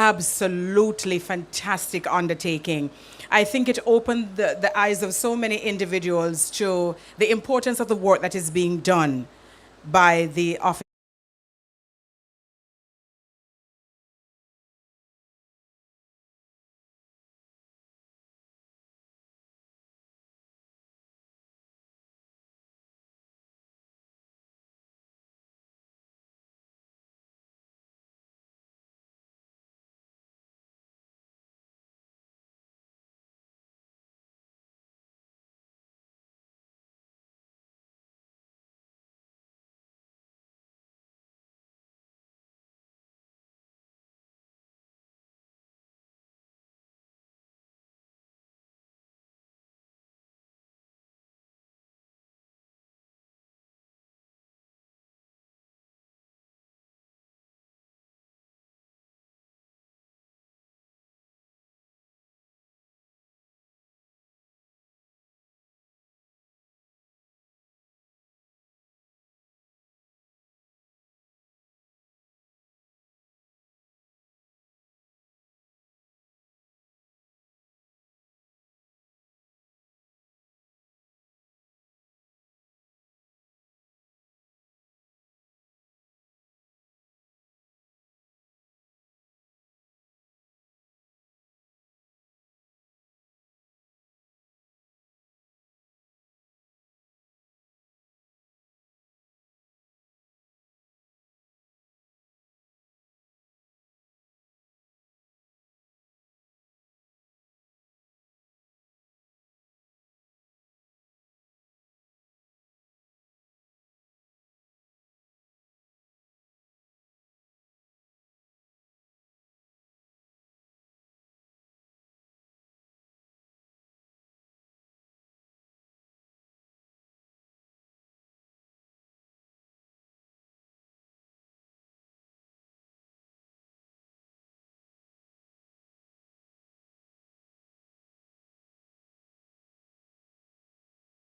absolutely fantastic undertaking. I think it opened the eyes of so many individuals to the importance of the work that is being done by the office.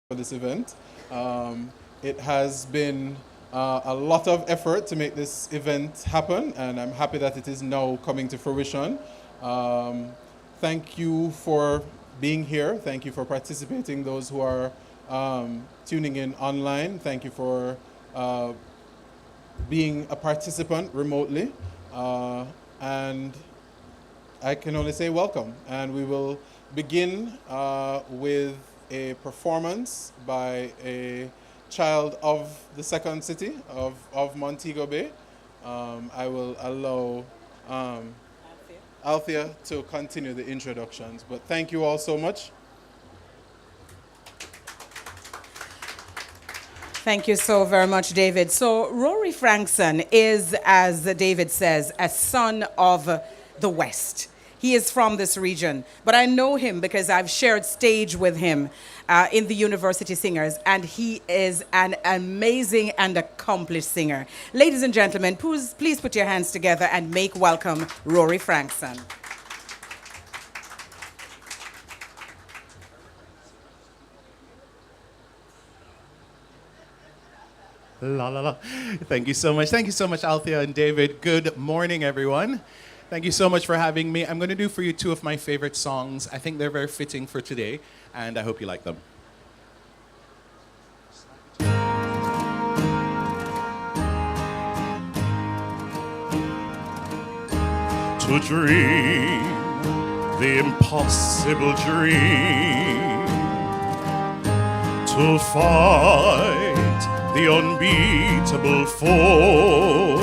For this event. It has been a lot of effort to make this event happen, and I'm happy that it is now coming to fruition. Um, Thank you for being here. Thank you for participating, those who are tuning in online. Thank you for being a participant remotely. And I can only say welcome. And we will begin with a performance by a child of the second city of Montego Bay. I will allow Althea to continue the introductions. But thank you all so much. Thank you so very much, David. So Rory Frankson is, as David says, a son of the West. He is from this region, but I know him because I've shared stage with him in the University Singers, and he is an amazing and accomplished singer. Ladies and gentlemen, please put your hands together and make welcome Rory Frankson. La la la. Thank you so much. Thank you so much, Althea and David. Good morning, everyone. Thank you so much for having me. I'm going to do for you two of my favorite songs. I think they're very fitting for today, and I hope you like them. To dream the impossible dream, to fight the unbeatable foe,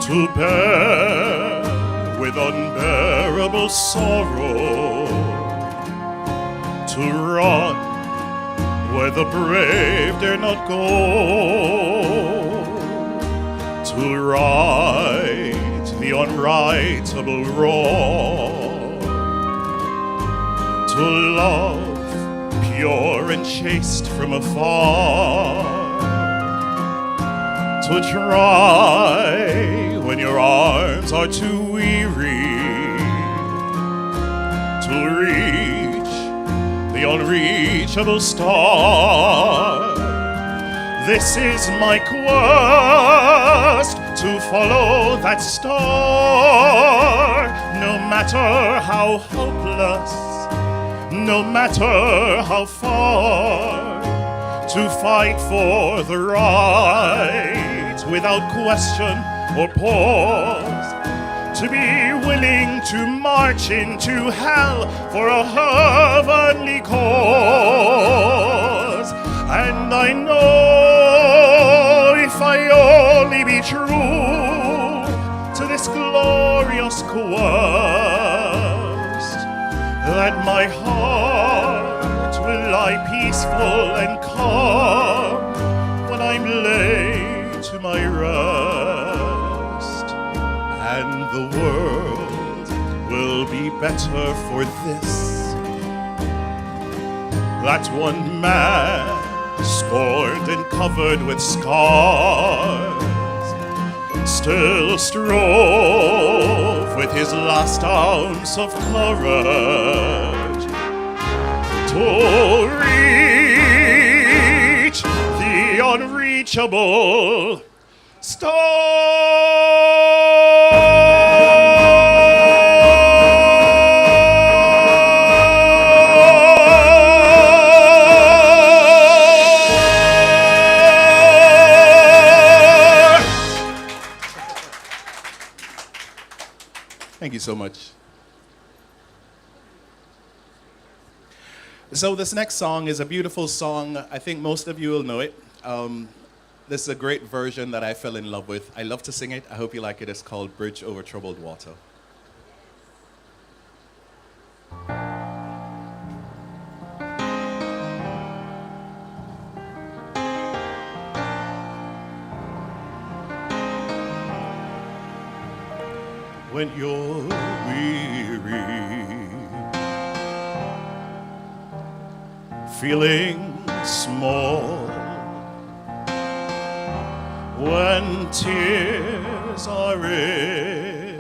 to bear with unbearable sorrow, to run where the brave dare not go, to right the unrightable wrong, to love pure and chaste from afar, to try when your arms are too weary, to reach the unreachable star. This is my quest. just to follow that star, no matter how hopeless, no matter how far, to fight for the right without question or pause, to be willing to march into hell for a heavenly cause. And I know if I only be true to this glorious quest, that my heart will lie peaceful and calm when I'm laid to my rest. And the world will be better for this, that one man, scorned and covered with scars, still strove with his last ounce of courage to reach the unreachable star. Thank you so much. So this next song is a beautiful song. I think most of you will know it. This is a great version that I fell in love with. I love to sing it. I hope you like it. It's called Bridge Over Troubled Water. When you're weary, feeling small, when tears are in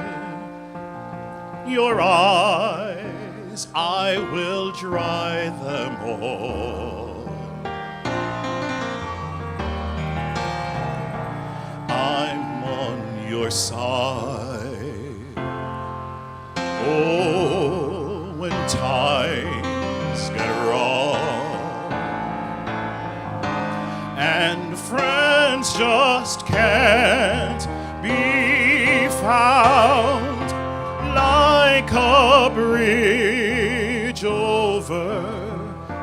your eyes, I will dry them all. I'm on your side. Oh, when times get wrong and friends just can't be found, like a bridge over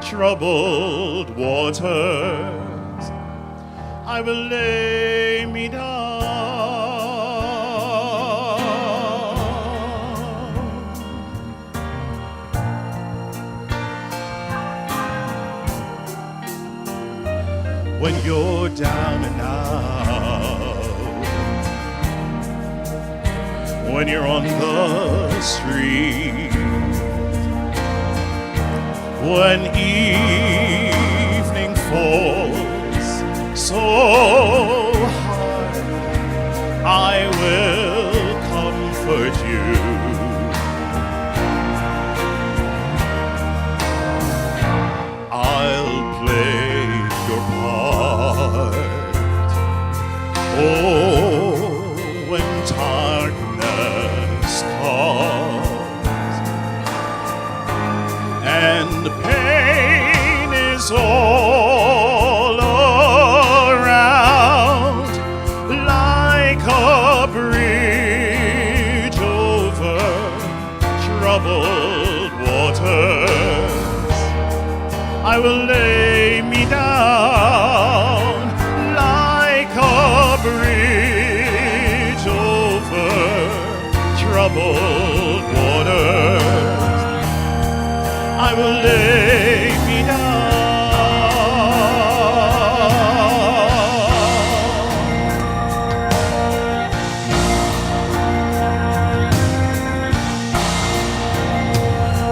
troubled waters, I will lay me down. When you're down and out, when you're on the street, when evening falls so hard, I will comfort you. I'll play your part. Oh, when darkness comes and pain is all around, like a bridge over troubled waters, I will lay me down, like a bridge over troubled waters, I will lay me down.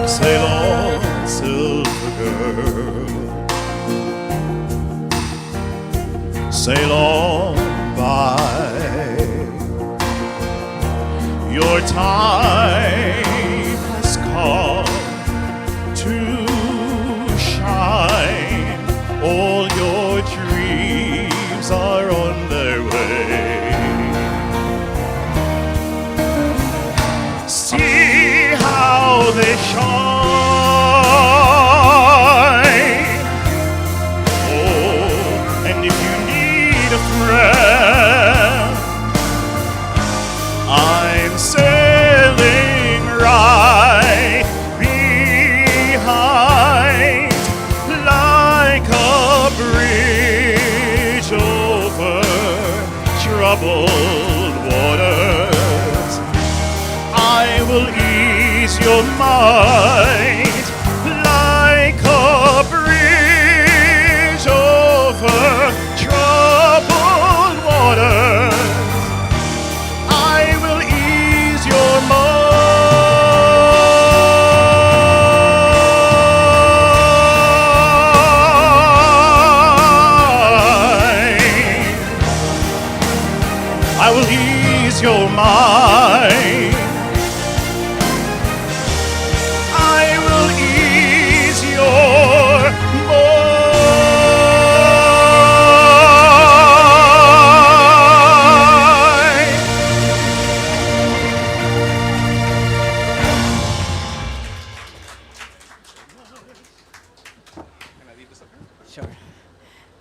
Sail on, silver girl, sail on by. Your time has come to shine. All your dreams are on their way. friend. I'm sailing right behind, like a bridge over troubled waters. I will ease your mind, like a bridge over troubled waters. I will ease your mind. I will ease your mind. I will ease your mind. Sure.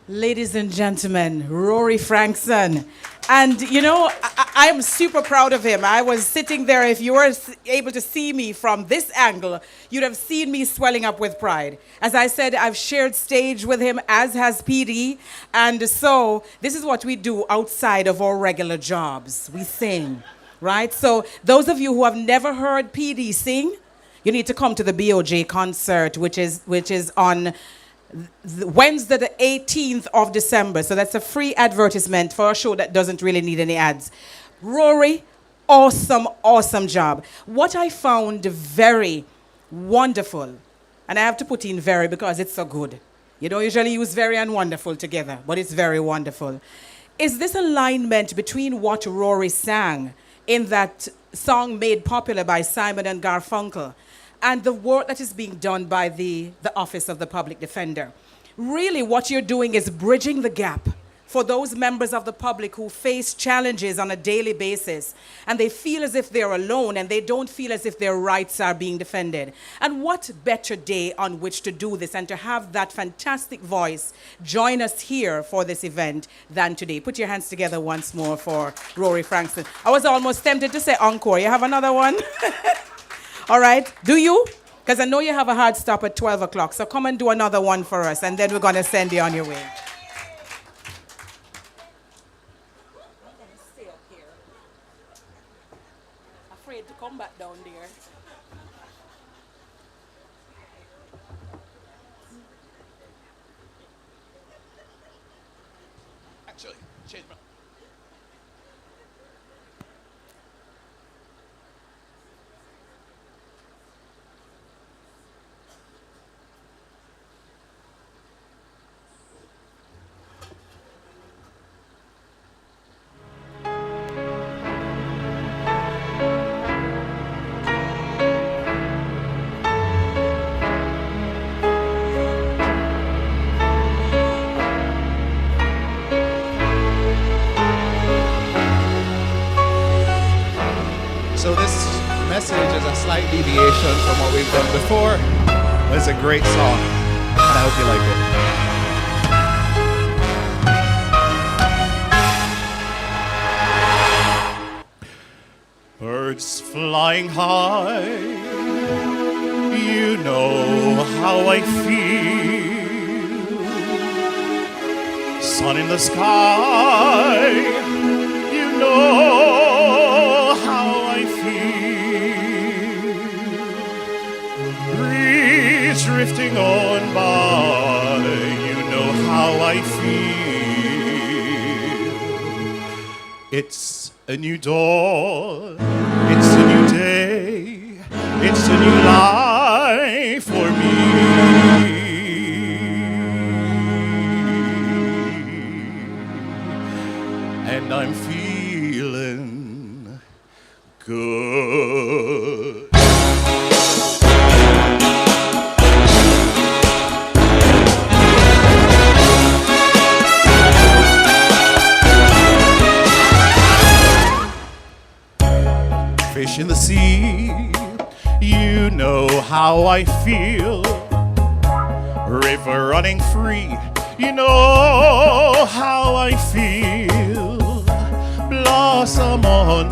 Ladies and gentlemen, Rory Frankson. And you know, I am super proud of him. I was sitting there. If you were able to see me from this angle, you'd have seen me swelling up with pride. As I said, I've shared stage with him, as has PD. And so this is what we do outside of our regular jobs. We sing, right? So those of you who have never heard PD sing, you need to come to the BOJ concert, which is on Wednesday, the 18th of December. So that's a free advertisement for a show that doesn't really need any ads. Rory, awesome, awesome job. What I found very wonderful, and I have to put in very because it's so good. You don't usually use very and wonderful together, but it's very wonderful. Is this alignment between what Rory sang in that song made popular by Simon and Garfunkel and the work that is being done by the Office of the Public Defender? Really, what you're doing is bridging the gap for those members of the public who face challenges on a daily basis, and they feel as if they're alone, and they don't feel as if their rights are being defended. And what better day on which to do this and to have that fantastic voice join us here for this event than today? Put your hands together once more for Rory Frankson. I was almost tempted to say encore. You have another one? All right, do you? Because I know you have a hard stop at 12 o'clock, so come and do another one for us, and then we're going to send you on your way. I'm going to stay up here. Afraid to come back down there. Actually, change my... So this message is a slight deviation from what we've done before. It's a great song, and I hope you like it. Birds flying high, you know how I feel. Sun in the sky, you know how I feel. Breeze drifting on by, you know how I feel. It's a new dawn, it's a new day, it's a new life for me. And I'm feeling good. Fish in the sea, you know how I feel. River running free, you know how I feel.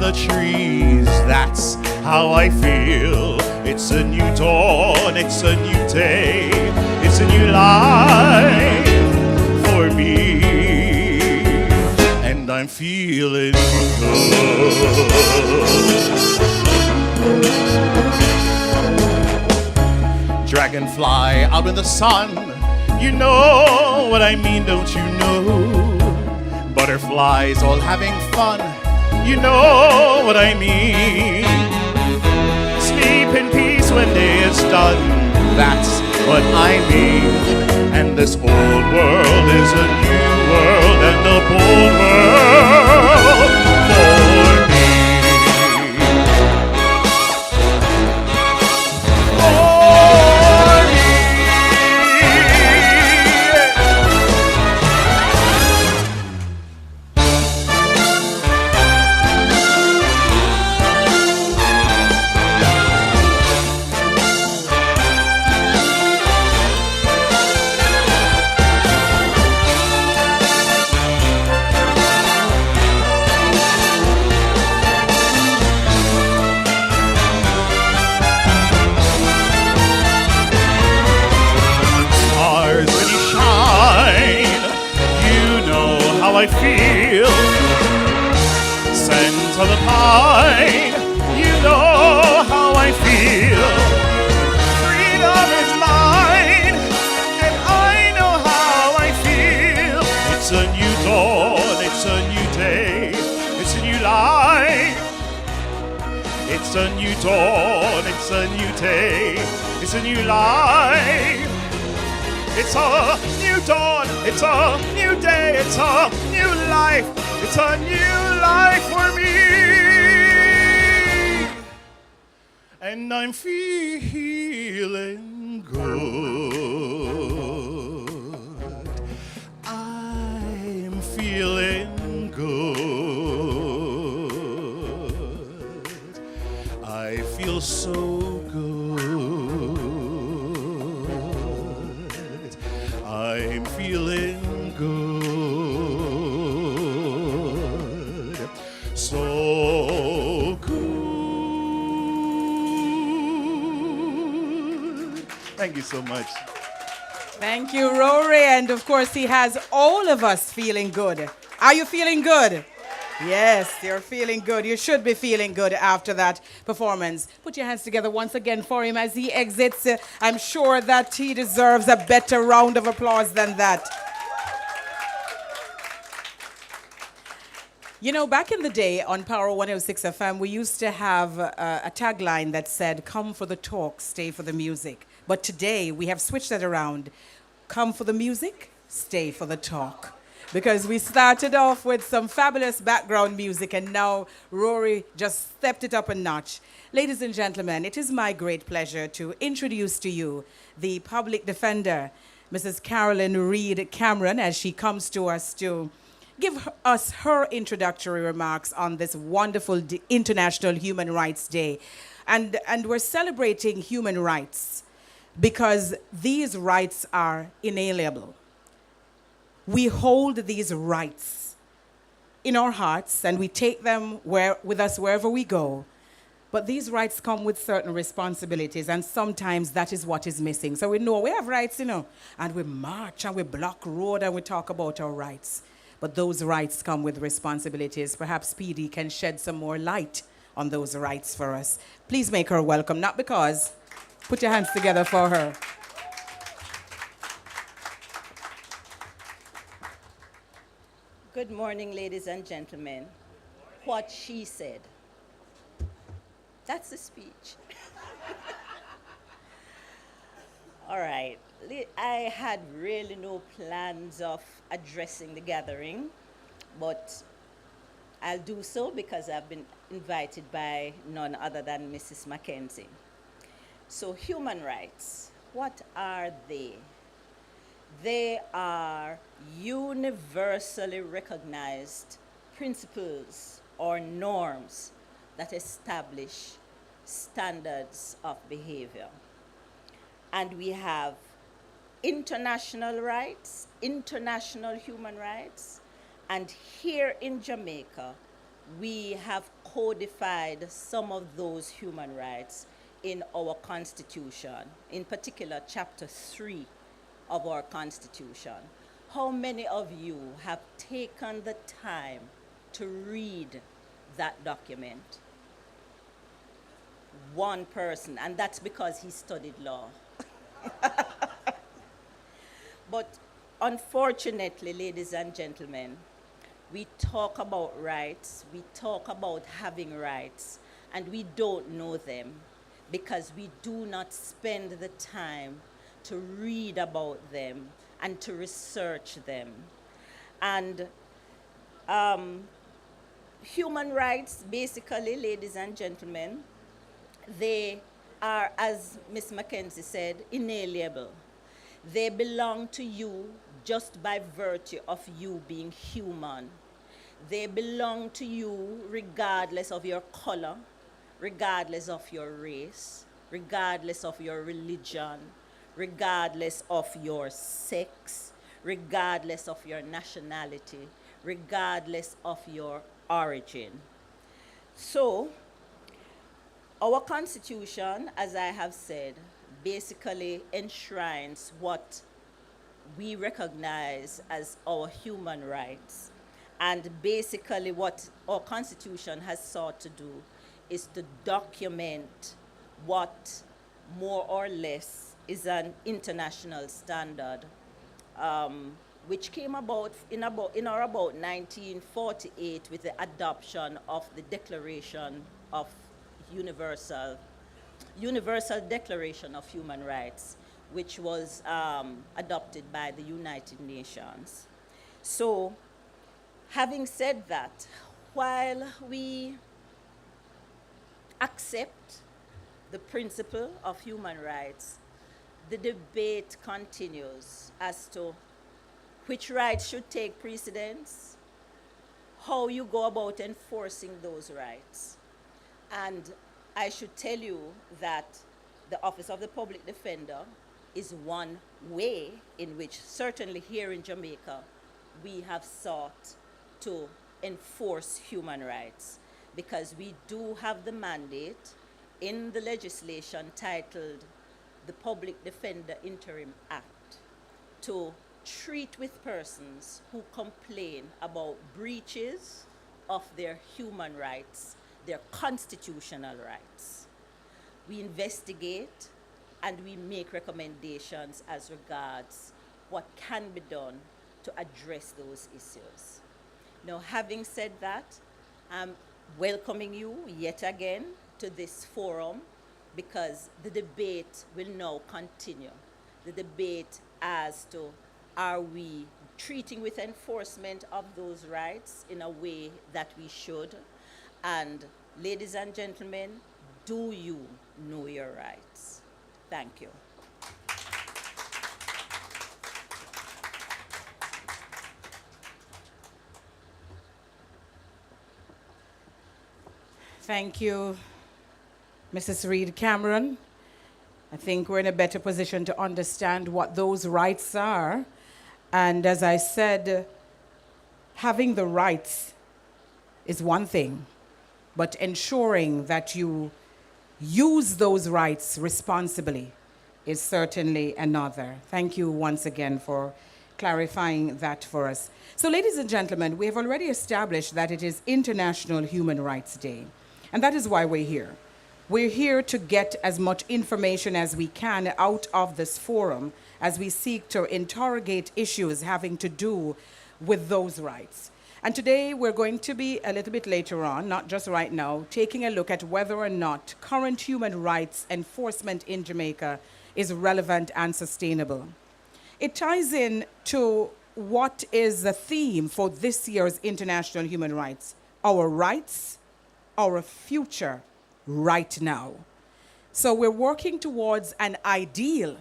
the trees. That's how I feel. It's a new dawn, it's a new day, it's a new life for me. And I'm feeling good. Dragonfly out in the sun, you know what I mean, don't you know? Butterflies all having fun, you know what I mean. Sleep in peace when day is done, that's what I mean. And this old world is a new world, and a bold world for me. I feel. Scent of the pine, you know how I feel. Freedom is mine, and I know how I feel. It's a new dawn, it's a new day, it's a new life. It's a new dawn, it's a new day, it's a new life. It's a new dawn, it's a new day, it's a new life, it's a new life for me. And I'm feeling good. I'm feeling good. I feel so good. I'm feeling good, so good. Thank you so much. Thank you, Rory. And of course, he has all of us feeling good. Are you feeling good? Yes, you're feeling good. You should be feeling good after that performance. Put your hands together once again for him as he exits. I'm sure that he deserves a better round of applause than that. You know, back in the day on Power 106 FM, we used to have a tagline that said, "Come for the talk, stay for the music." But today, we have switched that around. Come for the music, stay for the talk. Because we started off with some fabulous background music, and now Rory just stepped it up a notch. Ladies and gentlemen, it is my great pleasure to introduce to you the public defender, Mrs. Carolyn Reed Cameron, as she comes to us to give us her introductory remarks on this wonderful International Human Rights Day. And we're celebrating human rights because these rights are inalienable. We hold these rights in our hearts and we take them with us wherever we go. But these rights come with certain responsibilities, and sometimes that is what is missing. So we know we have rights, and we march and we block road and we talk about our rights. But those rights come with responsibilities. Perhaps PD can shed some more light on those rights for us. Please make her welcome, not because. Put your hands together for her. Good morning, ladies and gentlemen. What she said. That's the speech. All right. I had really no plans of addressing the gathering, but I'll do so because I've been invited by none other than Mrs. Mackenzie. So human rights, what are they? They are universally recognized principles or norms that establish standards of behavior. And we have international rights, international human rights, and here in Jamaica, we have codified some of those human rights in our Constitution, in particular Chapter 3 of our Constitution. How many of you have taken the time to read that document? One person, and that's because he studied law. But unfortunately, ladies and gentlemen, we talk about rights, we talk about having rights, and we don't know them because we do not spend the time to read about them and to research them. And human rights, basically, ladies and gentlemen, they are, as Ms. Mackenzie said, inalienable. They belong to you just by virtue of you being human. They belong to you regardless of your color, regardless of your race, regardless of your religion, regardless of your sex, regardless of your nationality, regardless of your origin. So, our Constitution, as I have said, basically enshrines what we recognize as our human rights. And basically what our Constitution has sought to do is to document what more or less is an international standard, which came about in about 1948 with the adoption of the Declaration of Universal Declaration of Human Rights, which was adopted by the United Nations. So, having said that, while we accept the principle of human rights, the debate continues as to which rights should take precedence, how you go about enforcing those rights. And I should tell you that the Office of the Public Defender is one way in which, certainly here in Jamaica, we have sought to enforce human rights, because we do have the mandate in the legislation titled the Public Defender Interim Act to treat with persons who complain about breaches of their human rights, their constitutional rights. We investigate and we make recommendations as regards what can be done to address those issues. Now, having said that, I'm welcoming you yet again to this forum, because the debate will now continue. The debate as to, are we treating with enforcement of those rights in a way that we should? And ladies and gentlemen, do you know your rights? Thank you. Thank you, Mrs. Reed Cameron. I think we're in a better position to understand what those rights are. And as I said, having the rights is one thing, but ensuring that you use those rights responsibly is certainly another. Thank you once again for clarifying that for us. So, ladies and gentlemen, we have already established that it is International Human Rights Day, and that is why we're here. We're here to get as much information as we can out of this forum as we seek to interrogate issues having to do with those rights. And today we're going to be, a little bit later on, not just right now, taking a look at whether or not current human rights enforcement in Jamaica is relevant and sustainable. It ties in to what is the theme for this year's International Human Rights: our rights, our future, right now. So we're working towards an ideal,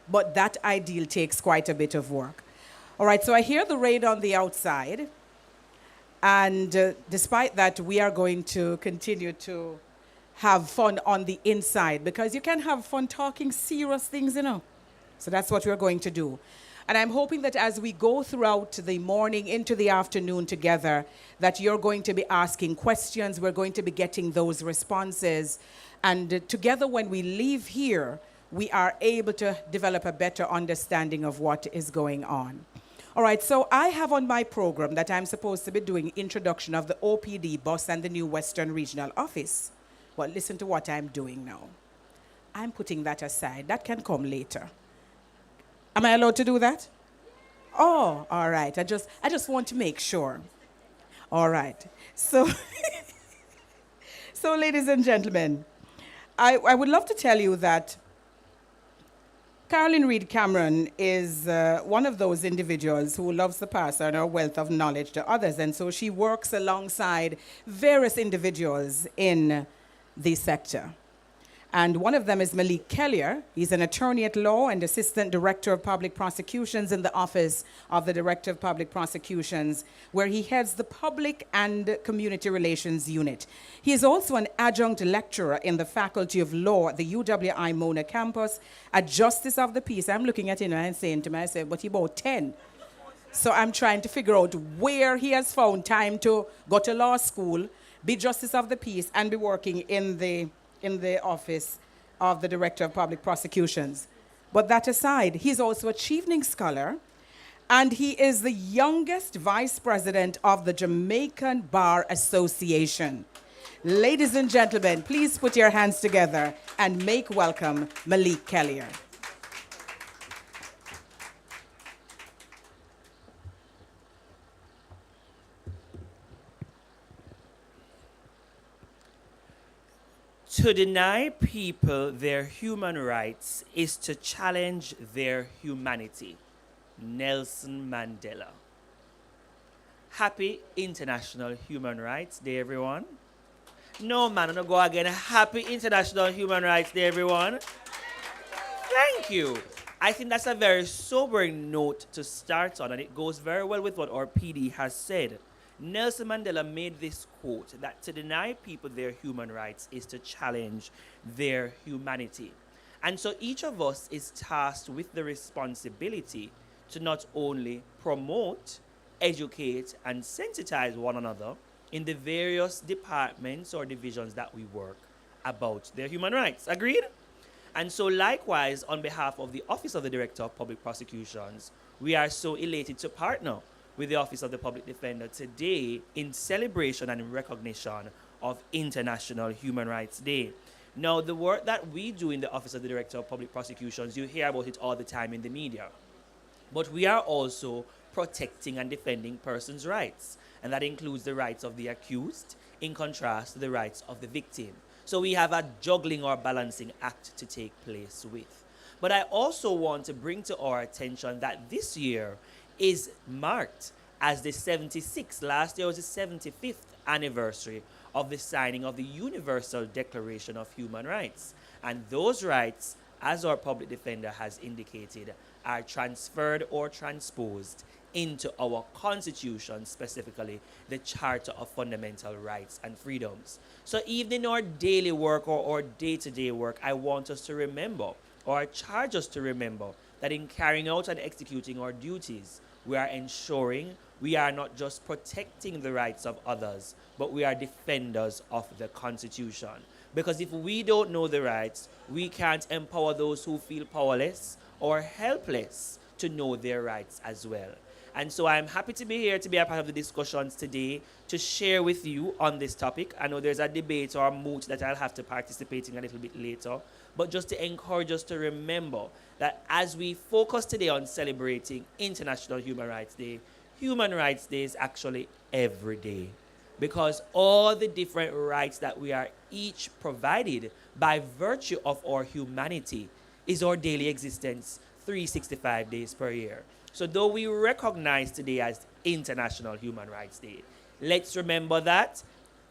but that ideal takes quite a bit of work. All right, so I hear the rain on the outside, and despite that, we are going to continue to have fun on the inside, because you can have fun talking serious things, you know. So that's what we're going to do. And I'm hoping that as we go throughout the morning into the afternoon together, that you're going to be asking questions, we're going to be getting those responses. And together when we leave here, we are able to develop a better understanding of what is going on. All right, so I have on my program that I'm supposed to be doing introduction of the OPD bus and the new Western Regional Office. Well, listen to what I'm doing now. I'm putting that aside. That can come later. Am I allowed to do that? Oh, all right. I just want to make sure. All right. So, so ladies and gentlemen, I would love to tell you that Carolyn Reed Cameron is one of those individuals who loves to pass on her wealth of knowledge to others. And so she works alongside various individuals in the sector. And one of them is Malik Kellier. He's an attorney at law and assistant director of public prosecutions in the Office of the Director of Public Prosecutions, where he heads the Public and Community Relations Unit. He is also an adjunct lecturer in the Faculty of Law at the UWI Mona campus, a justice of the peace. I'm looking at him and saying to myself, but he about 10. So I'm trying to figure out where he has found time to go to law school, be justice of the peace, and be working in the Office of the Director of Public Prosecutions. But that aside, he's also a Chevening Scholar, and he is the youngest vice president of the Jamaican Bar Association. Ladies and gentlemen, please put your hands together and make welcome Malik Kellier. To deny people their human rights is to challenge their humanity. Nelson Mandela. Happy International Human Rights Day, everyone. No, man, I'm going to go again. Happy International Human Rights Day, everyone. Thank you. I think that's a very sobering note to start on, and it goes very well with what our PD has said. Nelson Mandela made this quote that to deny people their human rights is to challenge their humanity. And so each of us is tasked with the responsibility to not only promote, educate, and sensitize one another in the various departments or divisions that we work about their human rights. Agreed? And so likewise, on behalf of the Office of the Director of Public Prosecutions, we are so elated to partner with the Office of the Public Defender today in celebration and in recognition of International Human Rights Day. Now, the work that we do in the Office of the Director of Public Prosecutions, you hear about it all the time in the media. But we are also protecting and defending persons' rights, and that includes the rights of the accused, in contrast to the rights of the victim. So we have a juggling or balancing act to take place with. But I also want to bring to our attention that this year is marked as the 76th, last year was the 75th anniversary of the signing of the Universal Declaration of Human Rights. And those rights, as our public defender has indicated, are transferred or transposed into our Constitution, specifically the Charter of Fundamental Rights and Freedoms. So even in our daily work or our day-to-day work, I want us to remember, or I charge us to remember, that in carrying out and executing our duties, we are ensuring we are not just protecting the rights of others, but we are defenders of the Constitution. Because if we don't know the rights, we can't empower those who feel powerless or helpless to know their rights as well. And so I'm happy to be here to be a part of the discussions today to share with you on this topic. I know there's a debate or a moot that I'll have to participate in a little bit later, but just to encourage us to remember that as we focus today on celebrating International Human Rights Day, Human Rights Day is actually every day, because all the different rights that we are each provided by virtue of our humanity is our daily existence 365 days per year. So though we recognize today as International Human Rights Day, let's remember that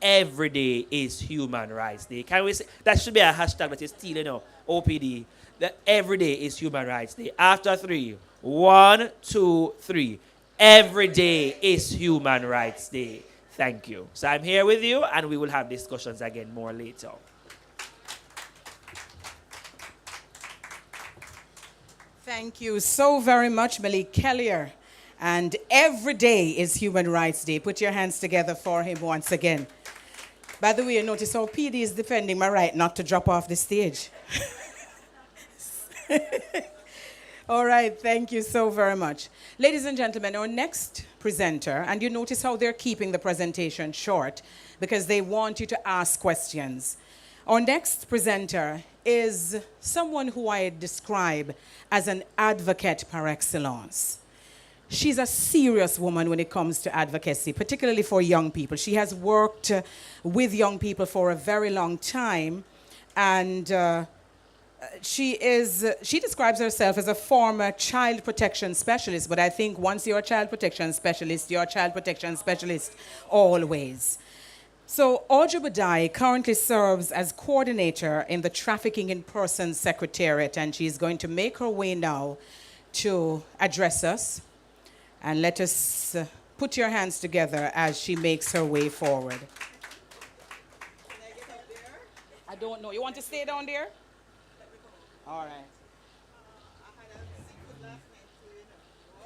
every day is Human Rights Day. Can we say that should be a hashtag that is still, OPD, that every day is Human Rights Day. After 3, 1, 2, 3. Every day is Human Rights Day. Thank you. So I'm here with you, and we will have discussions again more later. Thank you so very much, Malik Kellier. And every day is Human Rights Day. Put your hands together for him once again. By the way, you notice how PD is defending my right not to drop off the stage. All right, thank you so very much. Ladies and gentlemen, our next presenter, and you notice how they're keeping the presentation short because they want you to ask questions. Our next presenter is someone who I describe as an advocate par excellence. She's a serious woman when it comes to advocacy, particularly for young people. She has worked with young people for a very long time, and she describes herself as a former child protection specialist, but I think once you're a child protection specialist, you're a child protection specialist always. So Audrey Badai currently serves as coordinator in the Trafficking in Persons Secretariat, and she's going to make her way now to address us. And let us put your hands together as she makes her way forward. Can I get up there? I don't know. You want to stay down there? All right. I had a secret last night too, you know.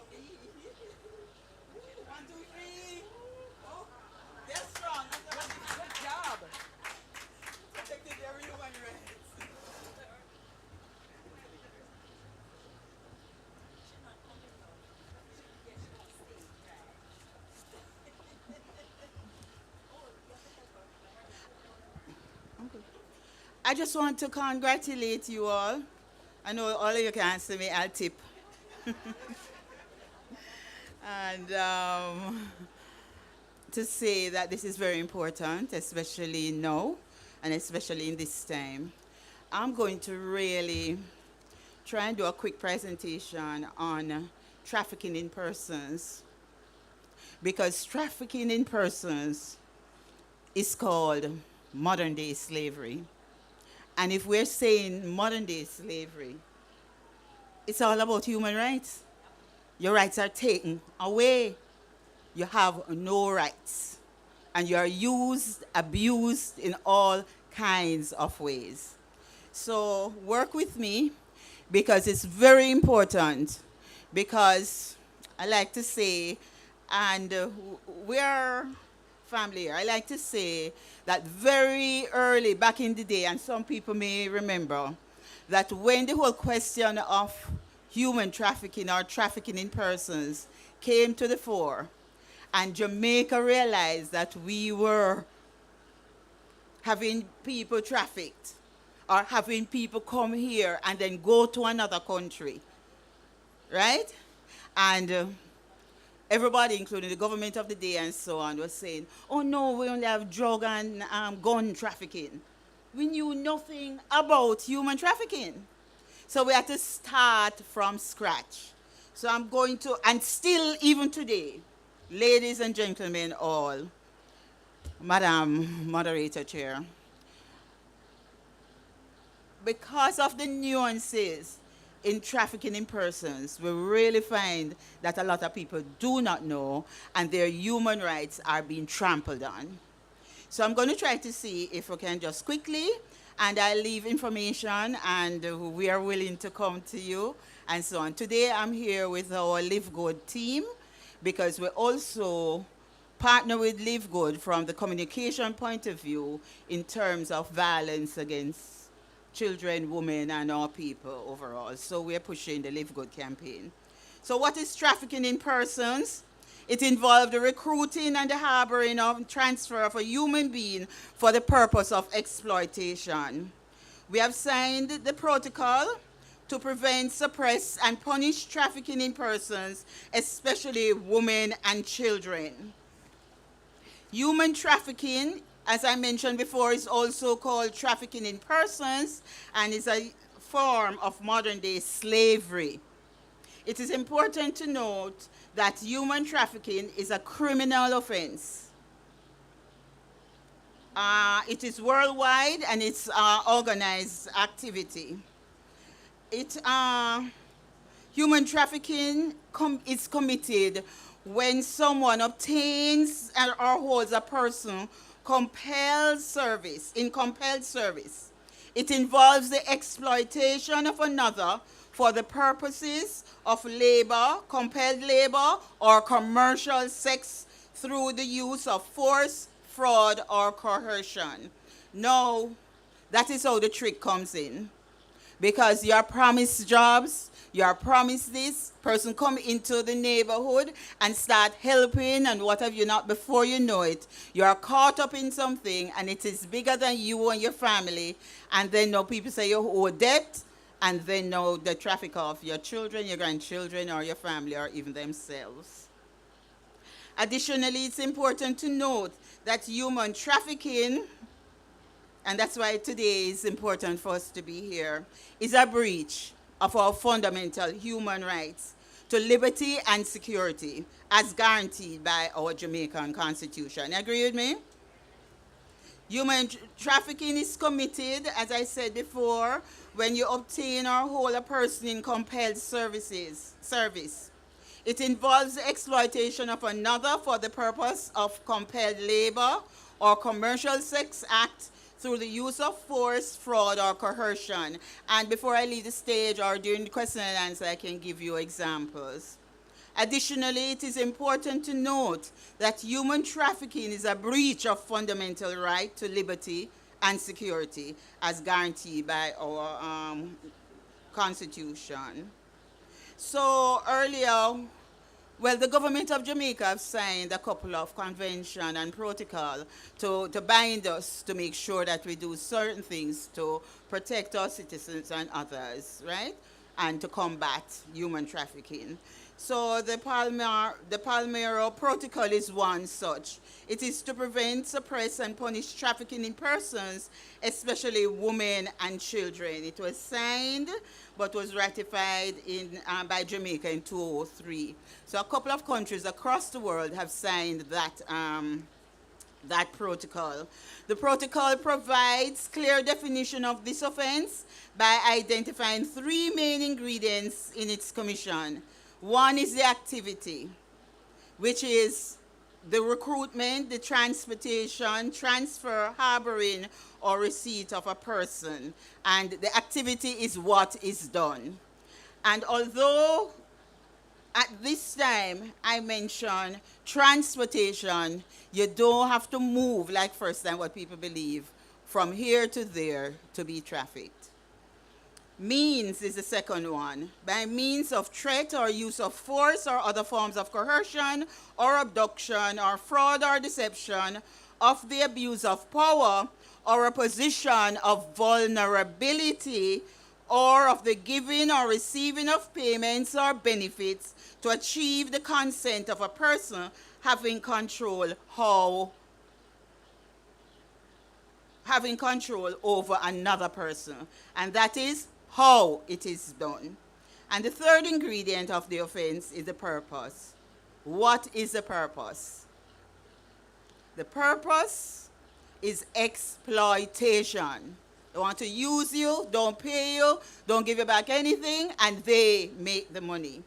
Okay. 1, 2, 3. Oh, they're strong. Good job. Protected their human rights. I just want to congratulate you all. I know all of you can answer me, I'll tip. And to say that this is very important, especially now, and especially in this time. I'm going to really try and do a quick presentation on trafficking in persons, because trafficking in persons is called modern day slavery. And if we're saying modern day slavery, it's all about human rights. Your rights are taken away. You have no rights. And you are used, abused in all kinds of ways. So work with me, because it's very important. Because I like to say, and we're family here, I like to say that very early back in the day, and some people may remember, that when the whole question of human trafficking or trafficking in persons came to the fore, and Jamaica realized that we were having people trafficked or having people come here and then go to another country, right? And everybody, including the government of the day and so on, was saying, oh no, we only have drug and gun trafficking. We knew nothing about human trafficking. So we had to start from scratch. So I'm going to, and still even today, ladies and gentlemen all, Madam Moderator Chair, because of the nuances in trafficking in persons, we really find that a lot of people do not know, and their human rights are being trampled on. So I'm going to try to see if we can just quickly, and I'll leave information, and we are willing to come to you, and so on. Today I'm here with our Live Good team, because we also partner with Live Good from the communication point of view in terms of violence against children, women, and our people overall. So we're pushing the Live Good campaign. So what is trafficking in persons? It involves the recruiting and the harboring of transfer of a human being for the purpose of exploitation. We have signed the protocol to prevent, suppress, and punish trafficking in persons, especially women and children. Human trafficking, as I mentioned before, is also called trafficking in persons, and is a form of modern-day slavery. It is important to note that human trafficking is a criminal offense. It is worldwide, and it's organized activity. Human trafficking is committed when someone obtains or holds a person compelled service. It involves the exploitation of another for the purposes of labor, compelled labor, or commercial sex through the use of force, fraud, or coercion. No, that is how the trick comes in. Because you're promised jobs, you're promised this, person come into the neighborhood and start helping and what have you not, before you know it, you're caught up in something and it is bigger than you and your family, and then now people say you owe debt, and then now the traffic of your children, your grandchildren, or your family, or even themselves. Additionally, it's important to note that human trafficking, and that's why today is important for us to be here, is a breach of our fundamental human rights to liberty and security as guaranteed by our Jamaican Constitution. Agree with me? Human trafficking is committed, as I said before, when you obtain or hold a person in compelled service. It involves the exploitation of another for the purpose of compelled labor or commercial sex act through the use of force, fraud, or coercion. And before I leave the stage or during the question and answer, I can give you examples. Additionally, it is important to note that human trafficking is a breach of fundamental right to liberty and security as guaranteed by our Constitution. So earlier, well, the government of Jamaica have signed a couple of convention and protocol to bind us to make sure that we do certain things to protect our citizens and others, right? And to combat human trafficking. So the Palmero Protocol is one such. It is to prevent, suppress, and punish trafficking in persons, especially women and children. It was signed but was ratified by Jamaica in 2003. So a couple of countries across the world have signed that protocol. The protocol provides clear definition of this offense by identifying three main ingredients in its commission. One is the activity, which is the recruitment, the transportation, transfer, harboring, or receipt of a person. And the activity is what is done. And although at this time I mention transportation, you don't have to move like first time what people believe, from here to there to be trafficked. Means is the second one. By means of threat or use of force or other forms of coercion or abduction or fraud or deception, of the abuse of power or a position of vulnerability, or of the giving or receiving of payments or benefits to achieve the consent of a person having control over another person. And that is how it is done. And the third ingredient of the offense is the purpose. What is the purpose? The purpose is exploitation. They want to use you, don't pay you, don't give you back anything, and they make the money.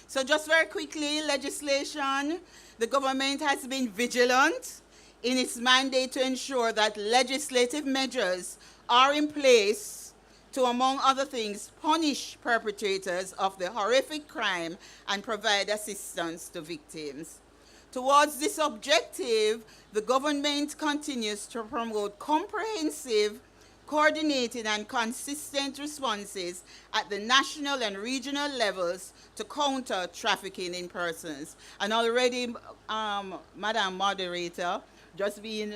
So just very quickly, legislation, the government has been vigilant in its mandate to ensure that legislative measures are in place to, among other things, punish perpetrators of the horrific crime and provide assistance to victims. Towards this objective, the government continues to promote comprehensive, coordinated, and consistent responses at the national and regional levels to counter trafficking in persons. And already, Madam Moderator, just been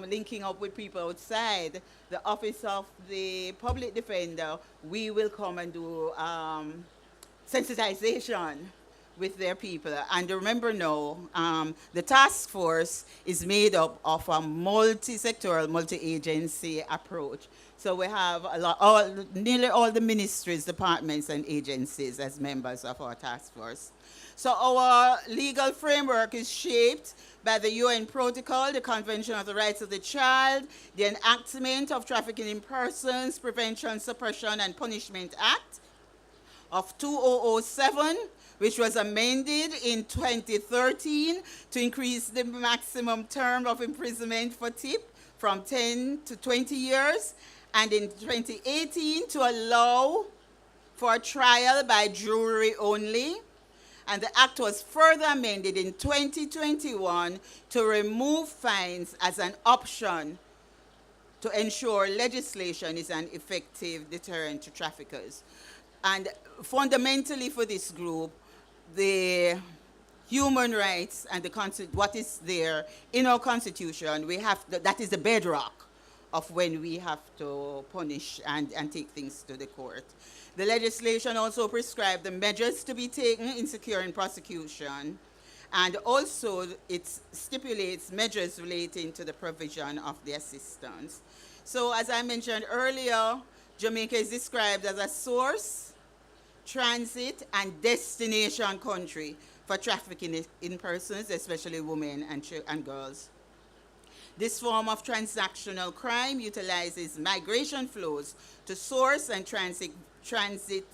linking up with people outside the Office of the Public Defender, we will come and do sensitization with their people. And remember now, the task force is made up of a multi-sectoral, multi-agency approach. So we have nearly all the ministries, departments, and agencies as members of our task force. So our legal framework is shaped by the UN Protocol, the Convention of the Rights of the Child, the Enactment of Trafficking in Persons, Prevention, Suppression, and Punishment Act of 2007, which was amended in 2013 to increase the maximum term of imprisonment for TIP from 10 to 20 years, and in 2018 to allow for trial by jury only, and the act was further amended in 2021 to remove fines as an option to ensure legislation is an effective deterrent to traffickers. And fundamentally for this group, the human rights and what is there in our constitution, that is the bedrock of when we have to punish and take things to the court. The legislation also prescribes the measures to be taken in securing prosecution, and also it stipulates measures relating to the provision of the assistance. So as I mentioned earlier, Jamaica is described as a source, transit, and destination country for trafficking in persons, especially women and girls. This form of transactional crime utilizes migration flows to source and transit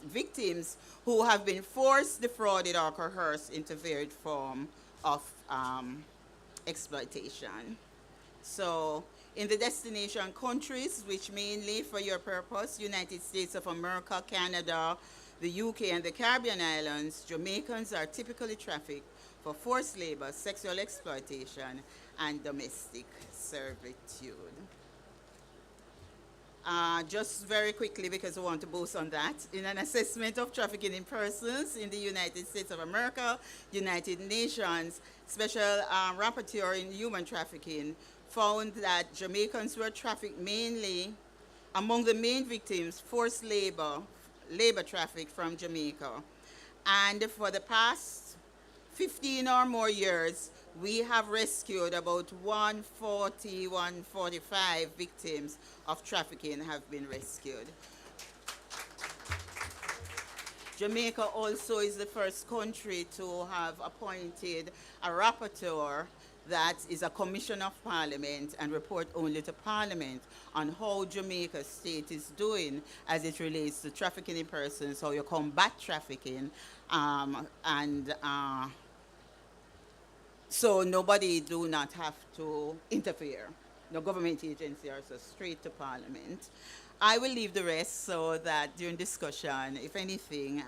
victims who have been forced, defrauded, or coerced into varied form of exploitation. So in the destination countries, which mainly for your purpose, United States of America, Canada, the UK, and the Caribbean islands, Jamaicans are typically trafficked for forced labor, sexual exploitation, and domestic servitude. Just very quickly, because I want to boast on that, in an assessment of trafficking in persons in the United States of America, United Nations Special Rapporteur in Human Trafficking found that Jamaicans were trafficked mainly, among the main victims, forced labor traffic from Jamaica. And for the past 15 or more years, we have rescued about 140, 145 victims of trafficking have been rescued. Jamaica also is the first country to have appointed a rapporteur that is a commission of parliament and report only to parliament on how Jamaica state is doing as it relates to trafficking in persons, how you combat trafficking, so nobody do not have to interfere. No government agency are so straight to parliament. I will leave the rest so that during discussion, if anything,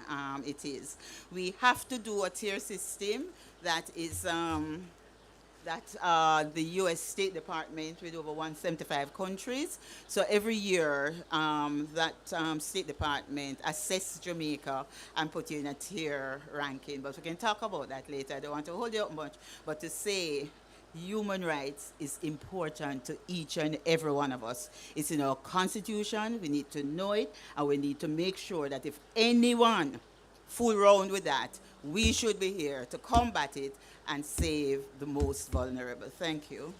it is. We have to do a tier system that is the U.S. State Department with over 175 countries. So every year, that State Department assess Jamaica and put you in a tier ranking. But we can talk about that later. I don't want to hold you up much, but to say human rights is important to each and every one of us. It's in our constitution. We need to know it, and we need to make sure that if anyone fool around with that, we should be here to combat it and save the most vulnerable. Thank you.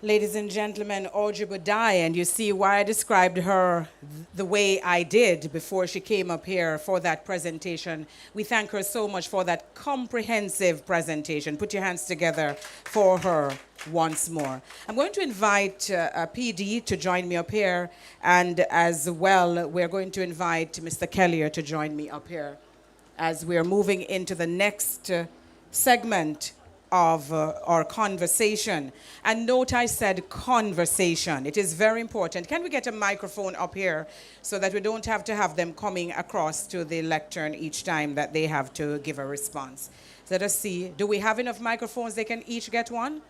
Ladies and gentlemen, Audrey Budai, and you see why I described her the way I did before she came up here for that presentation. We thank her so much for that comprehensive presentation. Put your hands together for her once more. I'm going to invite PD to join me up here, and as well, we're going to invite Mr. Kellier to join me up here as we're moving into the next segment of our conversation. And note I said conversation. It is very important. Can we get a microphone up here so that we don't have to have them coming across to the lectern each time that they have to give a response? So let us see. Do we have enough microphones they can each get one?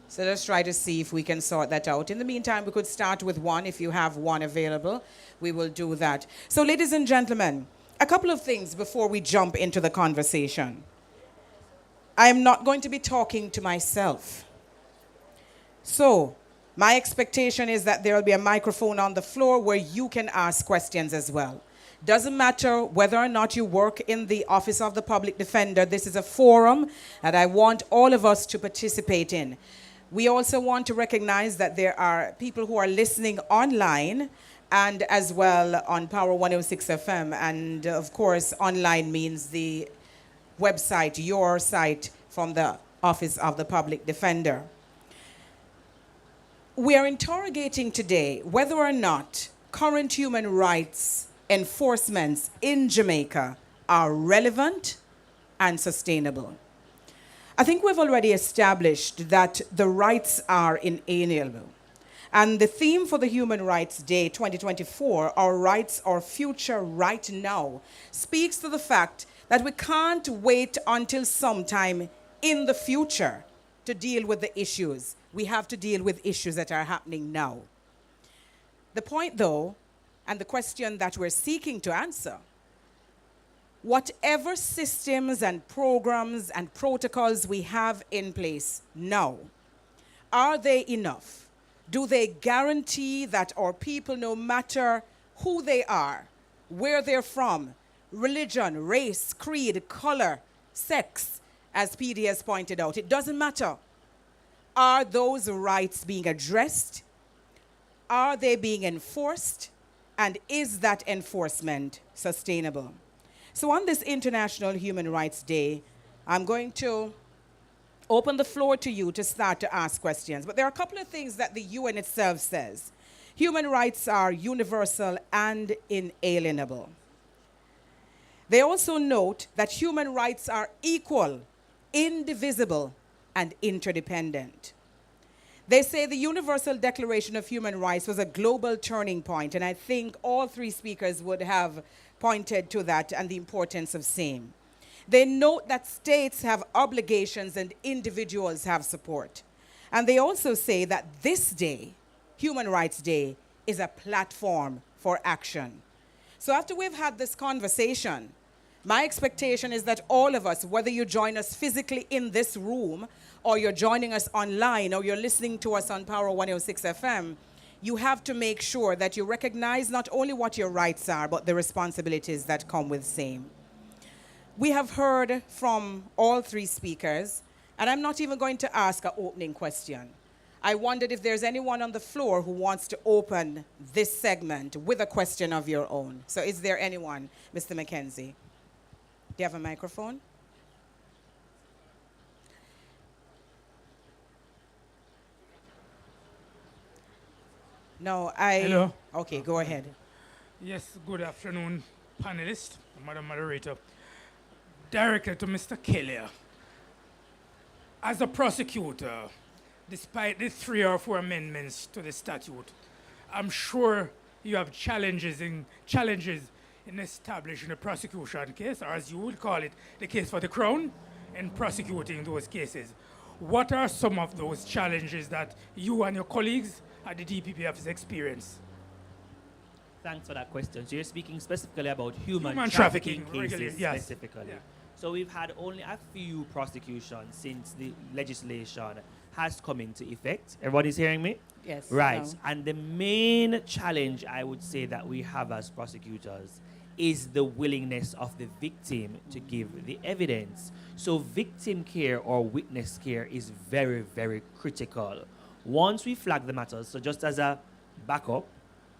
So let's try to see if we can sort that out. In the meantime, we could start with one. If you have one available, we will do that. So ladies and gentlemen, a couple of things before we jump into the conversation. I am not going to be talking to myself. So my expectation is that there will be a microphone on the floor where you can ask questions as well. Doesn't matter whether or not you work in the Office of the Public Defender. This is a forum that I want all of us to participate in. We also want to recognize that there are people who are listening online and as well on Power 106 FM. And of course, online means the website, your site from the Office of the Public Defender. We are interrogating today whether or not current human rights enforcements in Jamaica are relevant and sustainable. I think we've already established that the rights are inalienable. And the theme for the Human Rights Day 2024, Our Rights, Our Future Right Now, speaks to the fact that we can't wait until sometime in the future to deal with the issues. We have to deal with issues that are happening now. The point, though, and the question that we're seeking to answer, whatever systems and programs and protocols we have in place now, are they enough? Do they guarantee that our people, no matter who they are, where they're from, religion, race, creed, color, sex, as PD has pointed out, it doesn't matter. Are those rights being addressed? Are they being enforced? And is that enforcement sustainable? So on this International Human Rights Day, I'm going to open the floor to you to start to ask questions. But there are a couple of things that the UN itself says. Human rights are universal and inalienable. They also note that human rights are equal, indivisible, and interdependent. They say the Universal Declaration of Human Rights was a global turning point, and I think all three speakers would have pointed to that and the importance of same. They note that states have obligations and individuals have support. And they also say that this day, Human Rights Day, is a platform for action. So after we've had this conversation, my expectation is that all of us, whether you join us physically in this room, or you're joining us online, or you're listening to us on Power 106 FM, you have to make sure that you recognize not only what your rights are, but the responsibilities that come with same. We have heard from all three speakers, and I'm not even going to ask an opening question. I wondered if there's anyone on the floor who wants to open this segment with a question of your own. So is there anyone? Mr. McKenzie, do you have a microphone? No, Hello. Okay, go ahead. Yes, good afternoon, panelists, Madam Moderator. Directly to Mr. Kelly. As a prosecutor, despite the 3 or 4 amendments to the statute, I'm sure you have challenges in establishing a prosecution case, or as you would call it, the case for the Crown, and prosecuting those cases. What are some of those challenges that you and your colleagues at the DPP have experienced? Thanks for that question. So you're speaking specifically about human trafficking cases yes. specifically. Yeah. So we've had only a few prosecutions since the legislation has come into effect. Everybody's hearing me? Yes. Right. No. And the main challenge I would say that we have as prosecutors is the willingness of the victim to give the evidence. So victim care or witness care is very, very critical. Once we flag the matters, so just as a backup,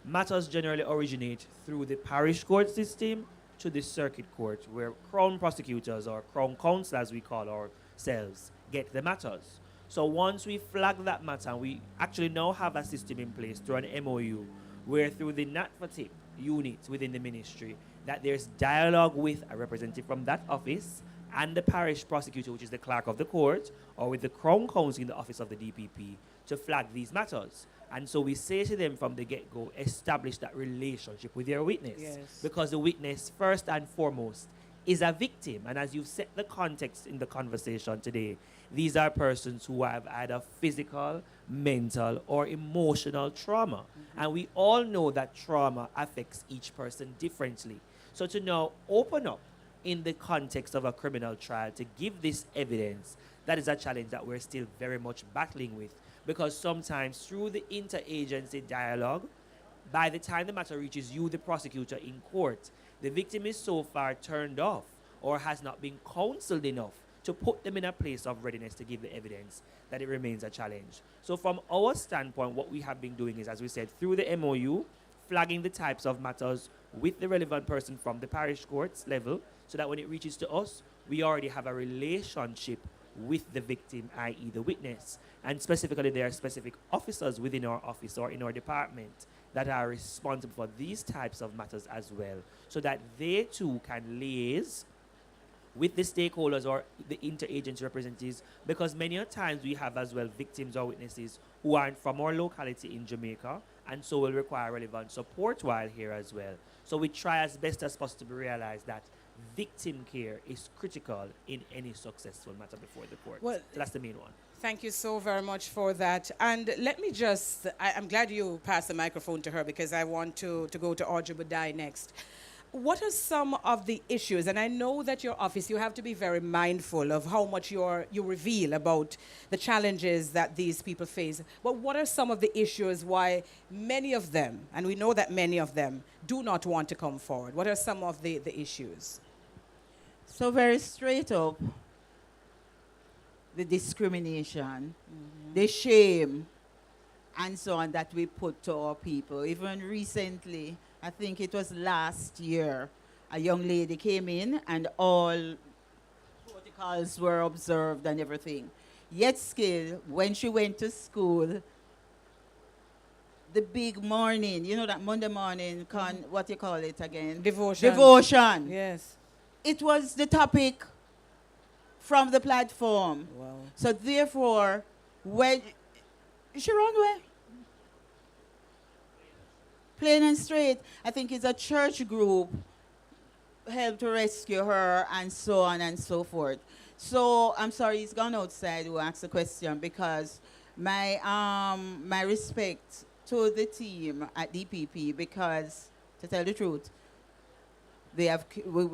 matters generally originate through the parish court system to the circuit court, where Crown prosecutors or Crown counsel, as we call ourselves, get the matters. So once we flag that matter, we actually now have a system in place through an MOU, where through the not-for-tip unit within the ministry, that there's dialogue with a representative from that office and the parish prosecutor, which is the clerk of the court, or with the Crown counsel in the office of the DPP, to flag these matters. And so we say to them from the get-go, establish that relationship with your witness. Yes. Because the witness, first and foremost, is a victim. And as you've set the context in the conversation today, these are persons who have either physical, mental, or emotional trauma. Mm-hmm. And we all know that trauma affects each person differently. So to now open up in the context of a criminal trial to give this evidence, that is a challenge that we're still very much battling with. Because sometimes through the interagency dialogue, by the time the matter reaches you, the prosecutor in court, the victim is so far turned off or has not been counseled enough to put them in a place of readiness to give the evidence that it remains a challenge. So from our standpoint, what we have been doing is, as we said, through the MOU, flagging the types of matters with the relevant person from the parish courts level, so that when it reaches to us, we already have a relationship with the victim, i.e. the witness. And specifically, there are specific officers within our office or in our department that are responsible for these types of matters as well, so that they too can liaise with the stakeholders or the interagency representatives, because many a times we have as well victims or witnesses who aren't from our locality in Jamaica, and so will require relevant support while here as well. So we try as best as possible to realize that victim care is critical in any successful matter before the court. Well, So that's the main one. Thank you so very much for that. And let me just, I'm glad you passed the microphone to her because I want to go to Audrey Budai next. What are some of the issues? And I know that your office, you have to be very mindful of how much you reveal about the challenges that these people face. But what are some of the issues why many of them, and we know that many of them, do not want to come forward? What are some of the issues? So very straight up, the discrimination, the shame, and so on that we put to our people. Even recently, I think it was last year, a young lady came in and all protocols were observed and everything. Yet still, when she went to school, the big morning, you know that Monday morning, what you call it again? Devotion. Devotion. Yes. It was the topic from the platform. Wow. So therefore, when she run away, plain and straight, I think it's a church group helped to rescue her and so on and so forth. So I'm sorry, he's gone outside who asked the question because my respect to the team at DPP because, to tell the truth, they have we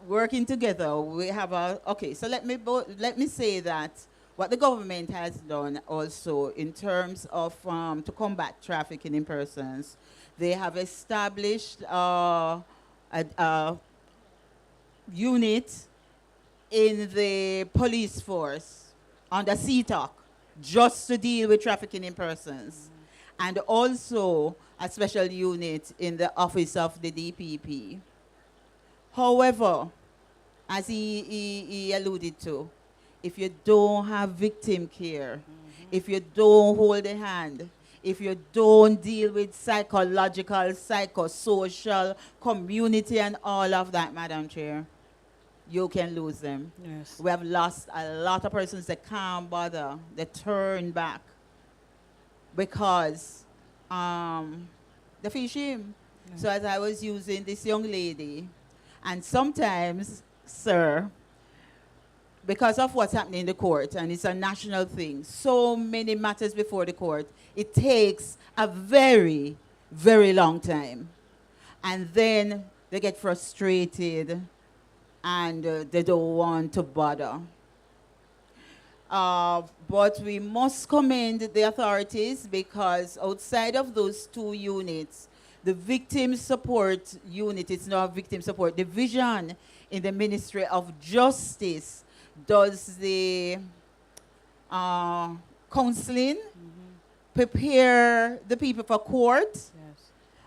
working together. We have okay. So let me say that what the government has done also in terms of to combat trafficking in persons, they have established a unit in the police force under CTOC just to deal with trafficking in persons, and also a special unit in the office of the DPP. However, as he alluded to, if you don't have victim care, if you don't hold a hand, if you don't deal with psychological, psychosocial, community and all of that, Madam Chair, you can lose them. Yes. We have lost a lot of persons that can't bother, they turn back because they feel shame. So as I was using this young lady, and sometimes, sir, because of what's happening in the court, and it's a national thing, so many matters before the court, it takes a very, very long time. And then they get frustrated and they don't want to bother. But we must commend the authorities because outside of those two units, the victim support unit, it's not victim support division in the Ministry of Justice does the counseling, prepare the people for court,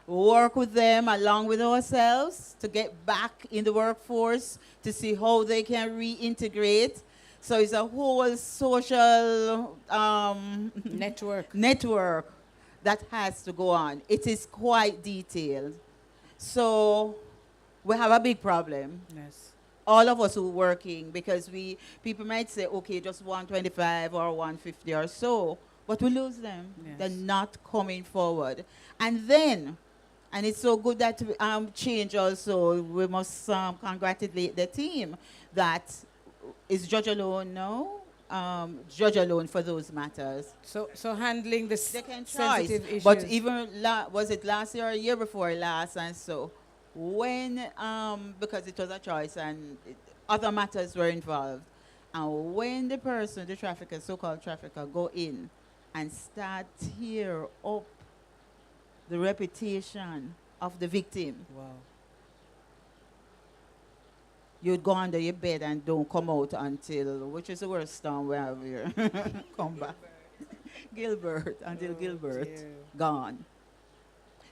work with them along with ourselves to get back in the workforce to see how they can reintegrate. So it's a whole social network that has to go on. It is quite detailed. So we have a big problem. Yes. All of us who are working, because people might say, okay, just 125 or 150 or so, but we lose them. Yes. They're not coming forward. And then, and it's so good that change also, we must congratulate the team that is judge alone now. Judge alone for those matters. So handling the They can sensitive choice. issues. But even was it last year or a year before last, and so when because it was a choice and other matters were involved, and when the person, the trafficker, so-called trafficker, go in and start tear up the reputation of the victim, Wow. you'd go under your bed and don't come out until, which is the worst storm we have here. Come back. Gilbert, until Gilbert, dear. gone.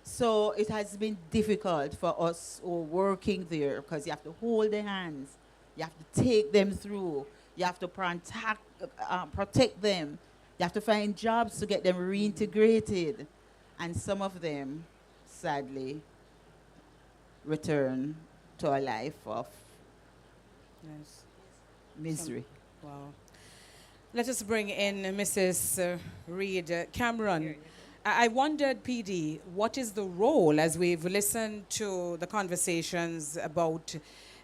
So it has been difficult for us who are working there because you have to hold their hands, you have to take them through, you have to protect them, you have to find jobs to get them reintegrated. And some of them, sadly, return to a life of Yes. Misery. Wow. Let us bring in Mrs. Reed Cameron. I wondered, PD, what is the role, as we've listened to the conversations about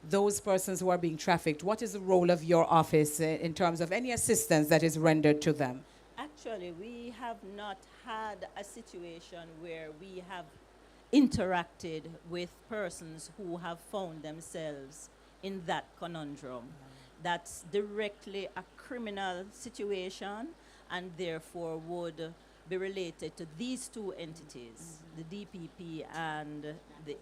those persons who are being trafficked, what is the role of your office in terms of any assistance that is rendered to them? Actually, we have not had a situation where we have interacted with persons who have found themselves in that conundrum. That's directly a criminal situation and therefore would be related to these two entities, the DPP and the,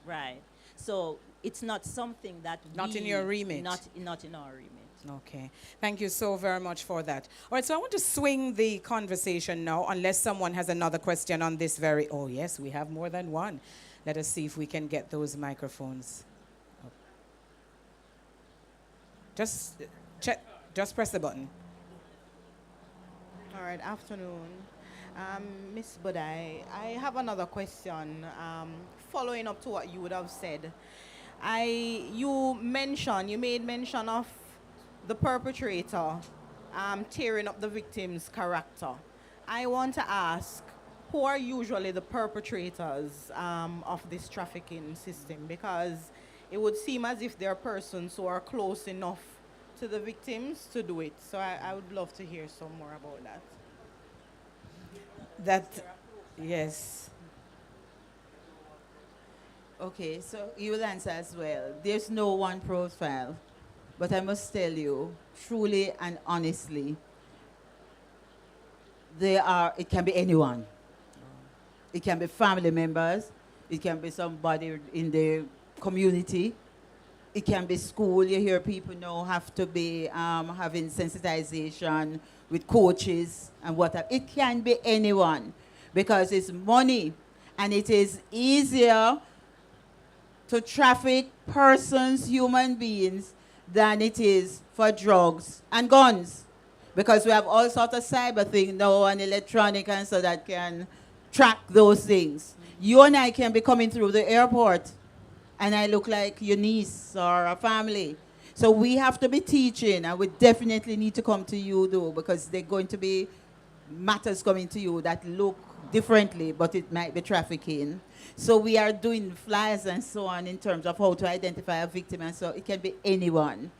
right. So it's not something that Not in your remit. Not in our remit. Okay. Thank you so very much for that. All right, so I want to swing the conversation now, unless someone has another question on this very... Oh, yes, we have more than one. Let us see if we can get those microphones. Just check. Just press the button. All right, afternoon. Miss Bodai, I have another question. Following up to what you would have said. You made mention of the perpetrator tearing up the victim's character. I want to ask, who are usually the perpetrators of this trafficking system? Because it would seem as if there are persons who are close enough to the victims to do it. So I would love to hear some more about that. Yes. Okay, so you will answer as well. There's no one profile, but I must tell you, truly and honestly, it can be anyone. It can be family members, it can be somebody in the community, it can be school. You hear people now have to be having sensitization with coaches and whatever. It can be anyone because it's money and it is easier to traffic persons, human beings, than it is for drugs and guns. Because we have all sorts of cyber things now and electronic and so that can track those things. You and I can be coming through the airport and I look like your niece or a family. So we have to be teaching, and we definitely need to come to you though, because there are going to be matters coming to you that look differently, but it might be trafficking. So we are doing flyers and so on in terms of how to identify a victim, and so it can be anyone.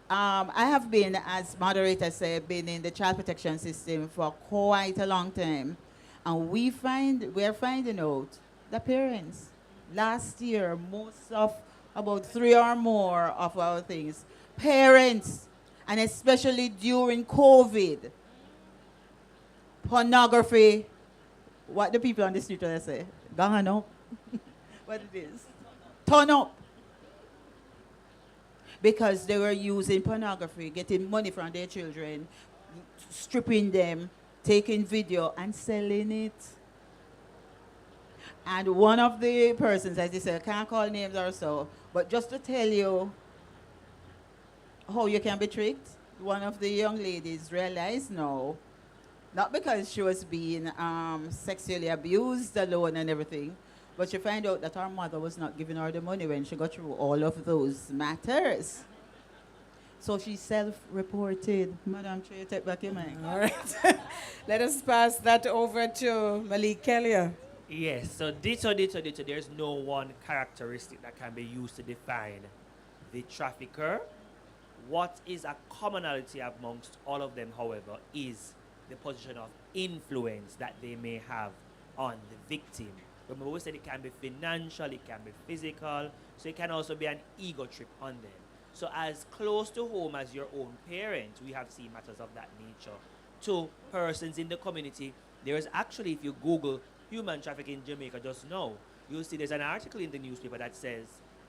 I have been, as moderator said, been in the child protection system for quite a long time, and we are finding out the parents. Last year, most of about 3 or more of our things, parents, and especially during COVID, pornography, what the people on the street will say, gone up, what it is, turn up. Because they were using pornography, getting money from their children, stripping them, taking video and selling it. And one of the persons, as you said, I can't call names or so, but just to tell you how you can be tricked, one of the young ladies realized no, not because she was being sexually abused alone and everything, but she found out that her mother was not giving her the money when she got through all of those matters. So she self-reported. Madam Chair, take back your mic. All right. Let us pass that over to Malik Kelly. Yes, so there's no one characteristic that can be used to define the trafficker. What is a commonality amongst all of them, however, is the position of influence that they may have on the victim. Remember, we said it can be financial, it can be physical, so it can also be an ego trip on them. So as close to home as your own parent, we have seen matters of that nature. To persons in the community, there is actually, if you Google human trafficking in Jamaica just now, you'll see there's an article in the newspaper that says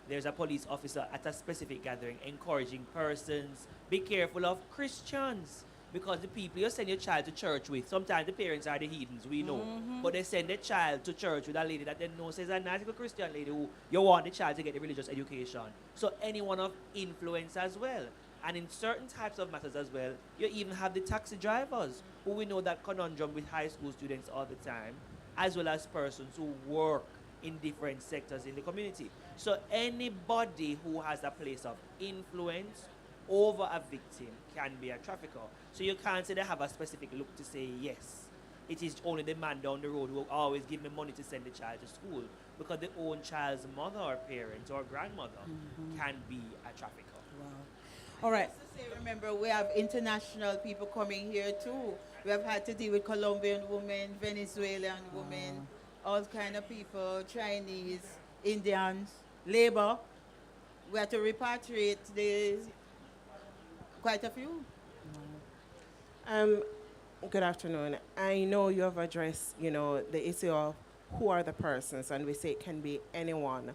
there's a police officer at a specific gathering encouraging persons, be careful of Christians. Because the people you send your child to church with, sometimes the parents are the heathens, we know. But they send their child to church with a lady that they know says a nice little Christian lady who you want the child to get the religious education. So anyone of influence as well. And in certain types of matters as well, you even have the taxi drivers, who we know that conundrum with high school students all the time, as well as persons who work in different sectors in the community. So anybody who has a place of influence over a victim can be a trafficker. So you can't say they have a specific look to say yes. It is only the man down the road who will always give me money to send the child to school, because the own child's mother or parent or grandmother can be a trafficker. All right. Remember, we have international people coming here too. We have had to deal with Colombian women, Venezuelan women, all kind of people, Chinese, Indians, labor. We had to repatriate quite a few. Good afternoon. I know you have addressed, the issue of who are the persons, and we say it can be anyone.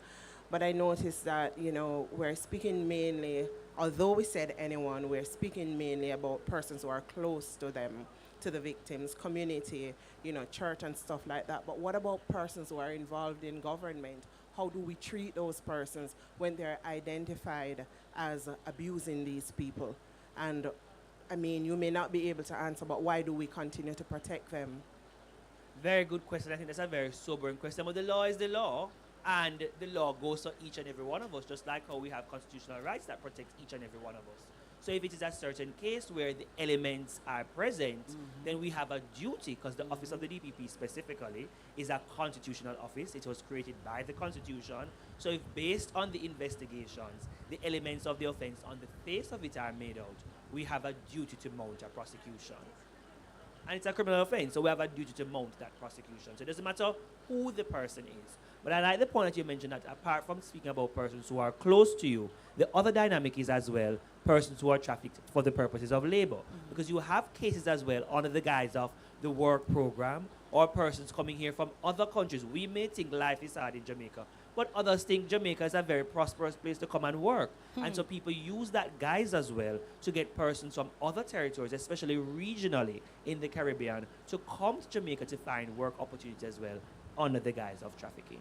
But I noticed that, we're speaking mainly, although we said anyone, we're speaking mainly about persons who are close to them, to the victims, community, church and stuff like that. But what about persons who are involved in government? How do we treat those persons when they're identified as abusing these people? And I mean, you may not be able to answer, but why do we continue to protect them? Very good question. I think that's a very sobering question. But the law is the law, and the law goes to each and every one of us, just like how we have constitutional rights that protect each and every one of us. So if it is a certain case where the elements are present, then we have a duty, because the office of the DPP specifically is a constitutional office. It was created by the Constitution. So if based on the investigations, the elements of the offense on the face of it are made out, we have a duty to mount a prosecution. And it's a criminal offense, so we have a duty to mount that prosecution. So it doesn't matter who the person is. But I like the point that you mentioned, that apart from speaking about persons who are close to you, the other dynamic is as well persons who are trafficked for the purposes of labor. Because you have cases as well under the guise of the work program, or persons coming here from other countries. We may think life is hard in Jamaica, but others think Jamaica is a very prosperous place to come and work. And so people use that guise as well to get persons from other territories, especially regionally in the Caribbean, to come to Jamaica to find work opportunities as well under the guise of trafficking.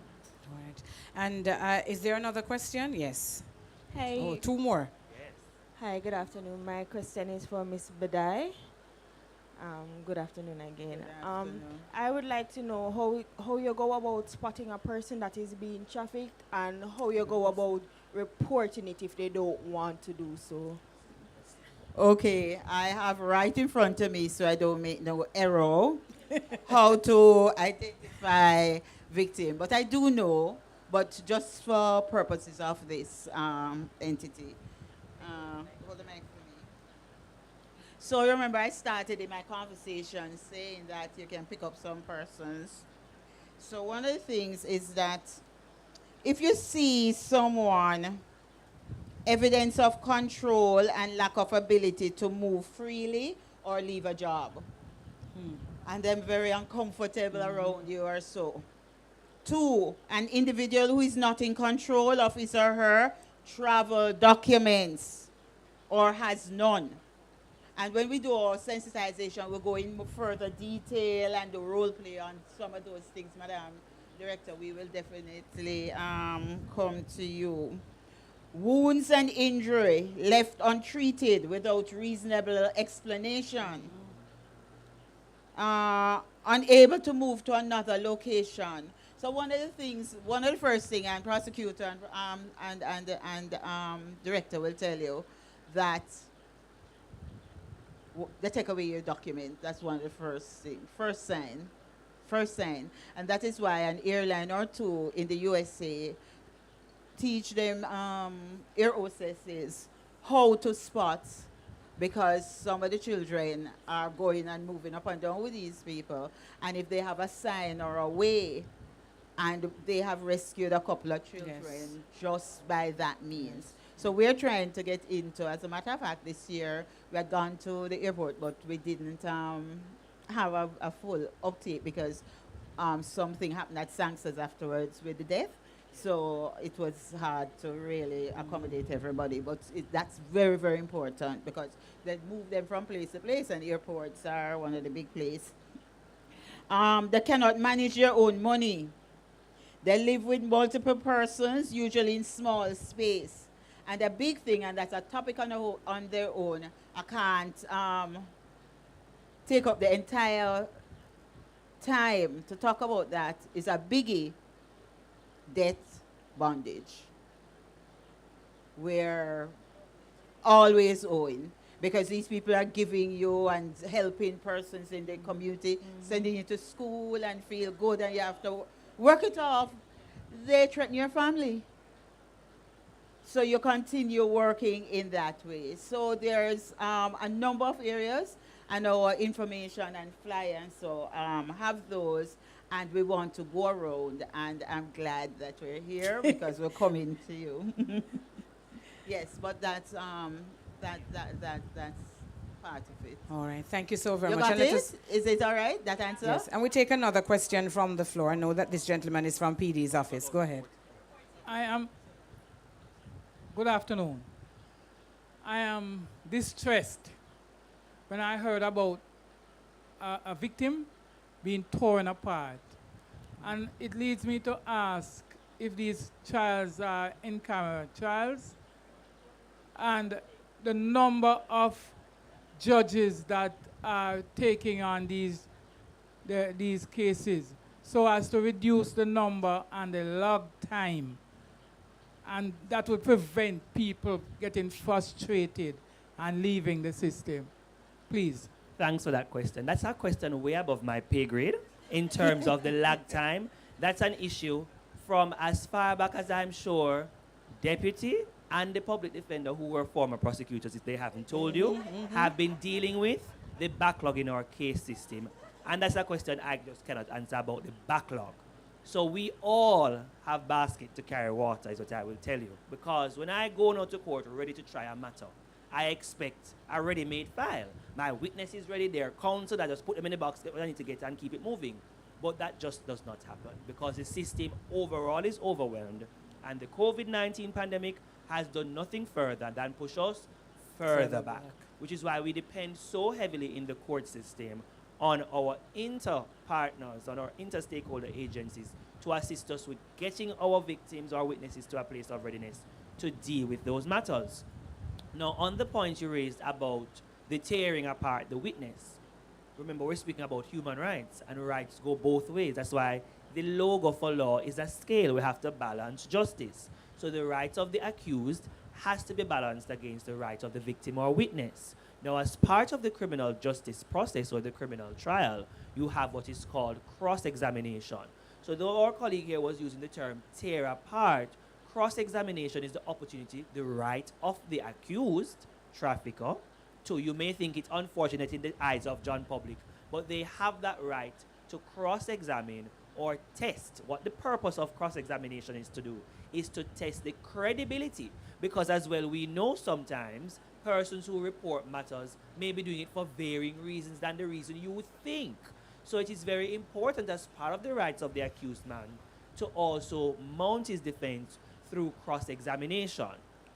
All right. And is there another question? Yes. Hi. Oh, two more. Hi, good afternoon. My question is for Ms. Badai. Good afternoon again. I would like to know how you go about spotting a person that is being trafficked, and how you go about reporting it if they don't want to do so. Okay, I have right in front of me, so I don't make no error, how to identify victim. But I do know, but just for purposes of this entity. Hold the mic for me. So remember, I started in my conversation saying that you can pick up some persons. So one of the things is that if you see someone, evidence of control and lack of ability to move freely or leave a job, and then very uncomfortable around you or so. 2, an individual who is not in control of his or her travel documents or has none. And when we do our sensitization, we'll go in further detail and do role play on some of those things, Madam Director. We will definitely come to you. Wounds and injury left untreated without reasonable explanation. Unable to move to another location. So one of the first things, and prosecutor and director will tell you that they take away your document. That's one of the first sign. And that is why an airline or two in the USA teach them air hostesses how to spot, because some of the children are going and moving up and down with these people, and if they have a sign or a way, and they have rescued a couple of children just by that means. So we're trying to get into, as a matter of fact, this year we had gone to the airport, but we didn't have a full uptake because something happened at Sanchez afterwards with the death. So it was hard to really accommodate everybody. But that's very, very important, because they move them from place to place, and airports are one of the big places. They cannot manage their own money. They live with multiple persons, usually in small space. And a big thing, and that's a topic on their own, I can't take up the entire time to talk about that, is a biggie. debt bondage. We're always owing because these people are giving you and helping persons in the community, sending you to school and feel good, and you have to work it off. They threaten your family. So you continue working in that way. So there's a number of areas, and our information and flyers, so have those, and we want to go around, and I'm glad that we're here because we're coming to you. Yes, but that's part of it. All right. Thank you so very You much. got And let it? us- Is it all right, that answer? Yes. And we take another question from the floor. I know that this gentleman is from PD's office. Go ahead. I am. Good afternoon. I am distressed when I heard about a victim being torn apart. And it leads me to ask if these trials are in-camera trials and the number of judges that are taking on these cases so as to reduce the number and the log time. And that would prevent people getting frustrated and leaving the system. Please. Thanks for that question. That's a question way above my pay grade in terms of the lag time. That's an issue from as far back as I'm sure deputy and the public defender, who were former prosecutors, if they haven't told you, have been dealing with the backlog in our case system. And that's a question I just cannot answer about the backlog. So we all have basket to carry water, is what I will tell you. Because when I go now to court ready to try a matter, I expect a ready-made file. My witness is ready, their counsel, I just put them in the box, get what I need to get, and keep it moving. But that just does not happen because the system overall is overwhelmed, and the COVID-19 pandemic has done nothing further than push us further back, which is why we depend so heavily in the court system on our inter-partners, on our inter-stakeholder agencies to assist us with getting our victims or witnesses to a place of readiness to deal with those matters. Now, on the point you raised about the tearing apart the witness, remember we're speaking about human rights, and rights go both ways. That's why the logo for law is a scale. We have to balance justice. So the rights of the accused has to be balanced against the rights of the victim or witness. Now, as part of the criminal justice process or the criminal trial, you have what is called cross-examination. So though our colleague here was using the term tear apart, cross-examination is the opportunity, the right of the accused trafficker to, you may think it's unfortunate in the eyes of John Public, but they have that right to cross-examine or test. What the purpose of cross-examination is to do is to test the credibility, because as well we know sometimes persons who report matters may be doing it for varying reasons than the reason you would think. So it is very important as part of the rights of the accused man to also mount his defense through cross-examination.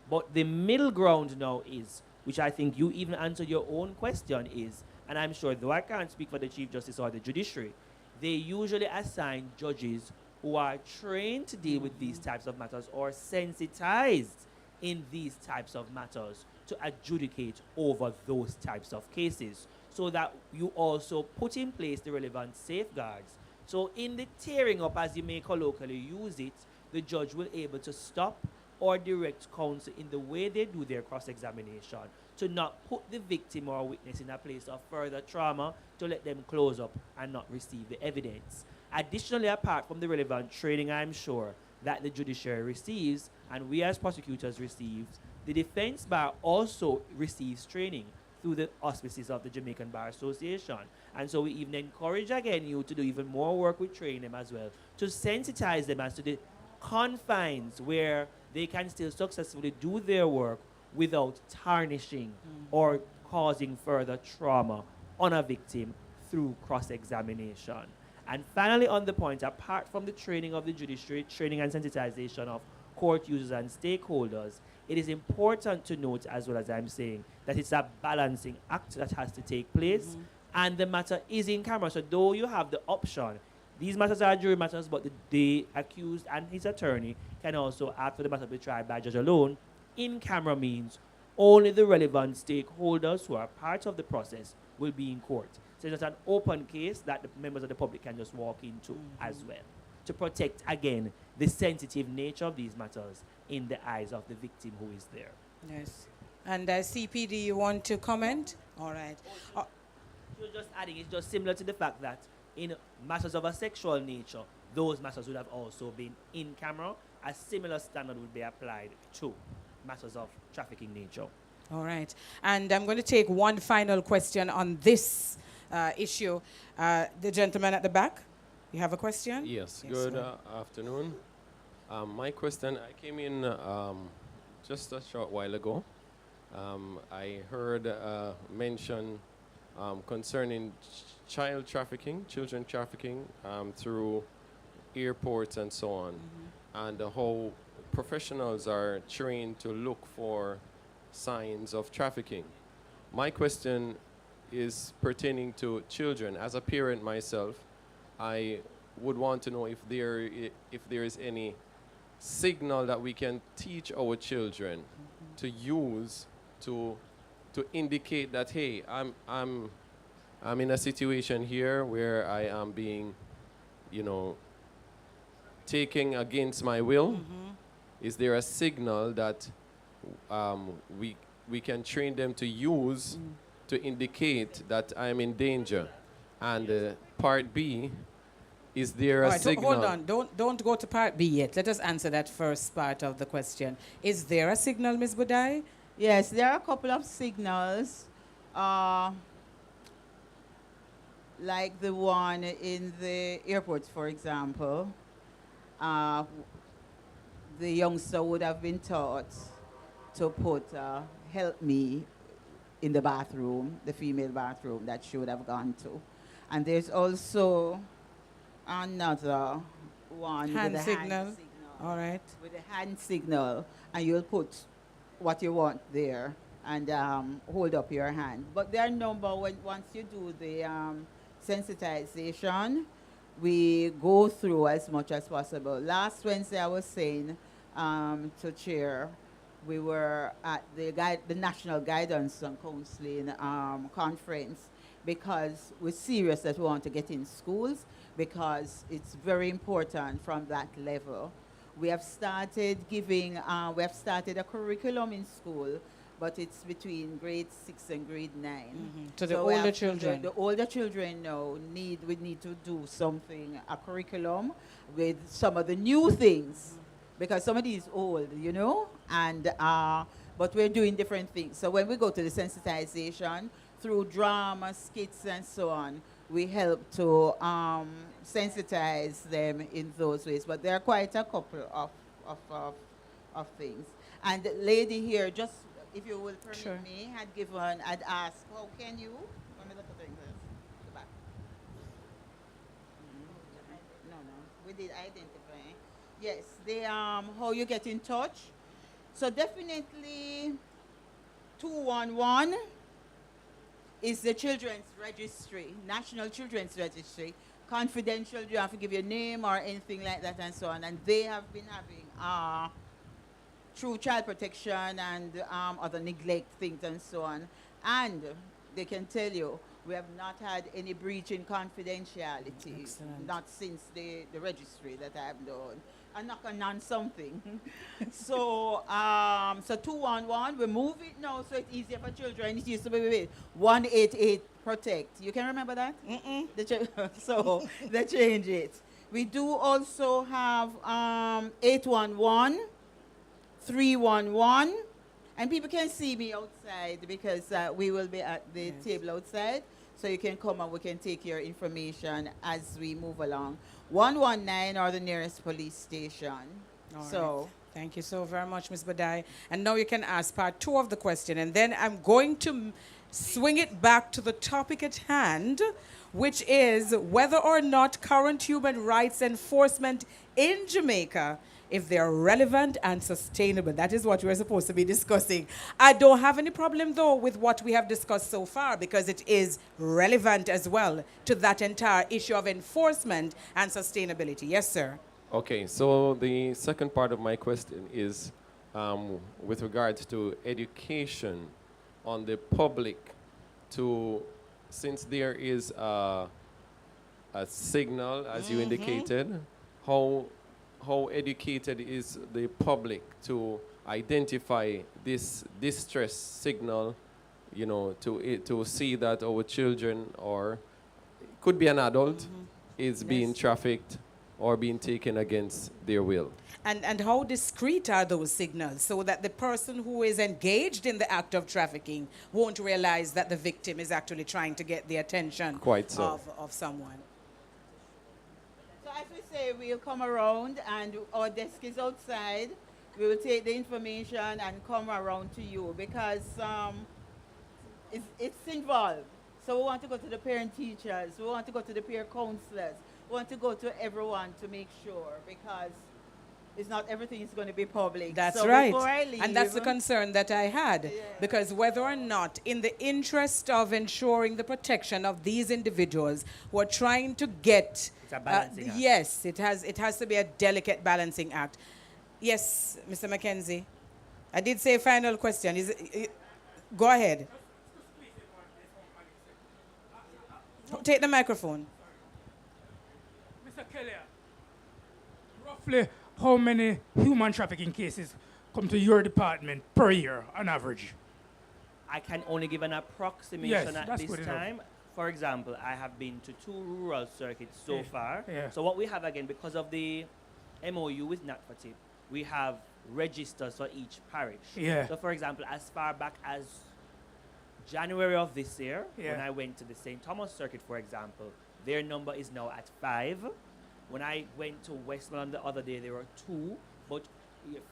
But the middle ground now is, which I think you even answered your own question is, and I'm sure though I can't speak for the Chief Justice or the judiciary, they usually assign judges who are trained to deal with these types of matters or sensitized in these types of matters to adjudicate over those types of cases, so that you also put in place the relevant safeguards. So in the tearing up, as you may colloquially use it, the judge will be able to stop or direct counsel in the way they do their cross-examination to not put the victim or witness in a place of further trauma, to let them close up and not receive the evidence. Additionally, apart from the relevant training, I'm sure, that the judiciary receives and we as prosecutors receive, the defense bar also receives training through the auspices of the Jamaican Bar Association. And so we even encourage again you to do even more work with training them as well, to sensitize them as to the confines where they can still successfully do their work without tarnishing or causing further trauma on a victim through cross-examination. And finally, on the point, apart from the training of the judiciary, training and sensitization of court users and stakeholders, it is important to note, as well as I'm saying, that it's a balancing act that has to take place, and the matter is in camera. So though you have the option, these matters are jury matters, but the accused and his attorney can also ask for the matter to be tried by judge alone. In camera means only the relevant stakeholders who are part of the process will be in court. So it's an open case that the members of the public can just walk into as well, to protect, again, the sensitive nature of these matters in the eyes of the victim who is there. Yes. And CPD, you want to comment? All right. Just adding, it's just similar to the fact that in matters of a sexual nature, those matters would have also been in camera. A similar standard would be applied to matters of trafficking nature. All right. And I'm going to take one final question on this issue. The gentleman at the back, you have a question? Yes, good afternoon. My question, I came in just a short while ago. I heard mention concerning child trafficking, children trafficking through airports and so on, and how professionals are trained to look for signs of trafficking. My question is pertaining to children. As a parent myself, I would want to know if there is any signal that we can teach our children to use to indicate that, hey, I'm in a situation here where I am being, taken against my will. Is there a signal that we can train them to use to indicate that I'm in danger? And part B, is there a signal? Hold on, don't go to part B yet. Let us answer that first part of the question. Is there a signal, Ms. Budai? Yes, there are a couple of signals, like the one in the airports, for example. The youngster would have been taught to put help me in the bathroom, the female bathroom that she would have gone to. And there's also another one Hand with a signal. hand signal. All right. With a hand signal, and you'll put what you want there and hold up your hand. But their number, once you do the sensitization, we go through as much as possible. Last Wednesday, I was saying to Chair, we were at the National Guidance and Counseling Conference, because we're serious that we want to get in schools, because it's very important from that level. We have started giving, we have started a curriculum in school, but it's between grade 6 and grade 9. So the older children. The older children now we need to do something, a curriculum with some of the new things, because some of these old, and but we're doing different things. So when we go to the sensitization through drama, skits, and so on, we help to sensitize them in those ways. But there are quite a couple of things. And the lady here, just if you will permit me, had asked, how can you? Let me look at this. The back. No, we did identify. Yes, how you get in touch. So definitely 211 is the Children's Registry, National Children's Registry. Confidential, you have to give your name or anything like that and so on. And they have been having, through child protection and other neglect things and so on. And they can tell you, we have not had any breach in confidentiality. Excellent. Not since the registry that I have done. I'm knocking on something. So 211, we move it now so it's easier for children. It used to be 188 protect. You can remember that? So they change it. We do also have 811, 311, and people can see me outside because we will be at the table outside. So you can come and we can take your information as we move along. 119 or the nearest police station. All So right. Thank you so very much, Ms. Badai. And now you can ask part 2 of the question. And then I'm going to swing it back to the topic at hand, which is whether or not current human rights enforcement in Jamaica, if they're relevant and sustainable. That is what we're supposed to be discussing. I don't have any problem, though, with what we have discussed so far, because it is relevant as well to that entire issue of enforcement and sustainability. Yes, sir. Okay, so the second part of my question is with regards to education on the public since there is a signal, as you indicated, how how educated is the public to identify this distress signal, you know, to see that our children, or could be an adult, is being trafficked or being taken against their will. And how discreet are those signals so that the person who is engaged in the act of trafficking won't realize that the victim is actually trying to get the attention Quite so. of someone? So as we say, we'll come around and our desk is outside. We will take the information and come around to you because it's involved. So we want to go to the parent teachers, we want to go to the peer counselors, we want to go to everyone to make sure, because it's not everything is going to be public. That's so right. before I leave, And that's the concern that I had. Because whether or not, in the interest of ensuring the protection of these individuals who are trying to get... It's a balancing act. Yes, it has to be a delicate balancing act. Yes, Mr. Mackenzie. I did say final question. Go ahead. Take the microphone. Mr. Kelly, roughly how many human trafficking cases come to your department per year on average? I can only give an approximation Yes, at that's this good enough. time. For example, I have been to 2 rural circuits so Yeah, far. yeah. So what we have, again, because of the MOU with NATFATIP, we have registers for each parish. Yeah. So for example, as far back as January of this year, when Yeah. I went to the St. Thomas circuit, for example, their number is now at 5. When I went to Westmoreland the other day, there were 2, but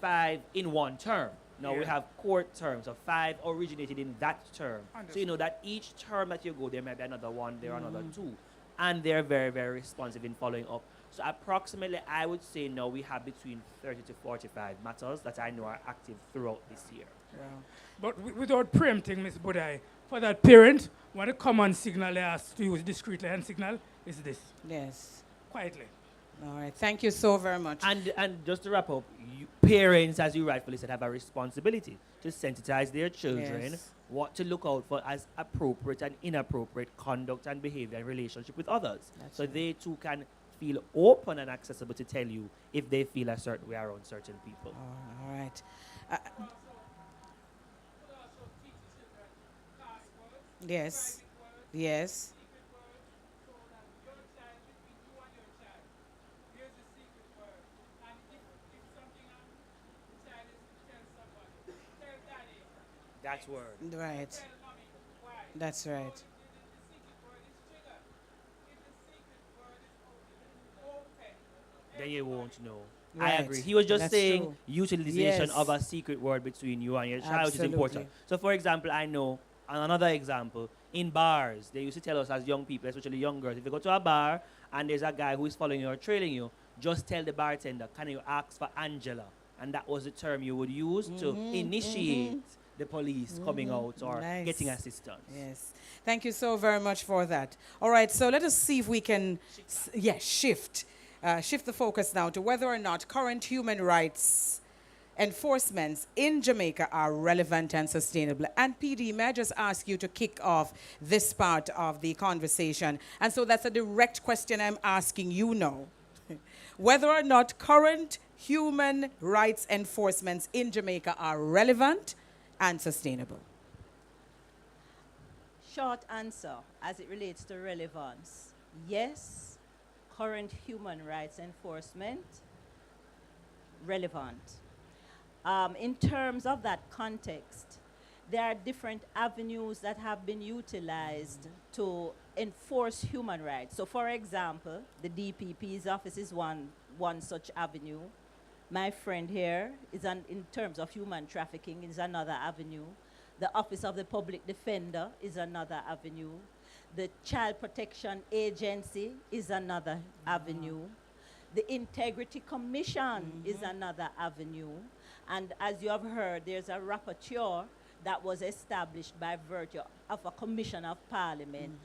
5 in one term. Now we Yeah. have court terms, so 5 originated in that term. So you Understood. know that each term that you go, there might be another one, there are another 2. And they're very, very responsive in following up. So approximately, I would say now we have between 30 to 45 matters that I know are active throughout this year. But without preempting, Ms. Budai, for that parent, one of the common signal they ask to use discreetly and signal is this. Yes. Quietly. All right. Thank you so very much. And just to wrap up, parents, as you rightfully said, have a responsibility to sensitize their children Yes. what to look out for as appropriate and inappropriate conduct and behavior and relationship with others. So they too can feel open and accessible to tell you if they feel a certain way around certain people. All right. Yes. Yes. That's word. Right. That's right. Then you won't know. Right. I agree. He was just That's saying true. utilization Yes. of a secret word between you and your child, which is important. Absolutely. So, for example, I know, and another example, in bars, they used to tell us as young people, especially young girls, if you go to a bar and there's a guy who is following you or trailing you, just tell the bartender, can you ask for Angela? And that was the term you would use to initiate the police coming out or Nice. getting assistance. Yes. Thank you so very much for that. All right, so let us see if we can, shift the focus now to whether or not current human rights enforcements in Jamaica are relevant and sustainable. And PD, may I just ask you to kick off this part of the conversation? And so that's a direct question I'm asking you now. Whether or not current human rights enforcements in Jamaica are relevant and sustainable. Short answer as it relates to relevance. Yes, current human rights enforcement, relevant. In terms of that context, there are different avenues that have been utilized to enforce human rights. So for example, the DPP's office is one such avenue. My friend here is in terms of human trafficking is another avenue. The Office of the Public Defender is another avenue. The Child Protection Agency is another avenue. The Integrity Commission is another avenue. And as you have heard, there's a rapporteur that was established by virtue of a Commission of Parliament.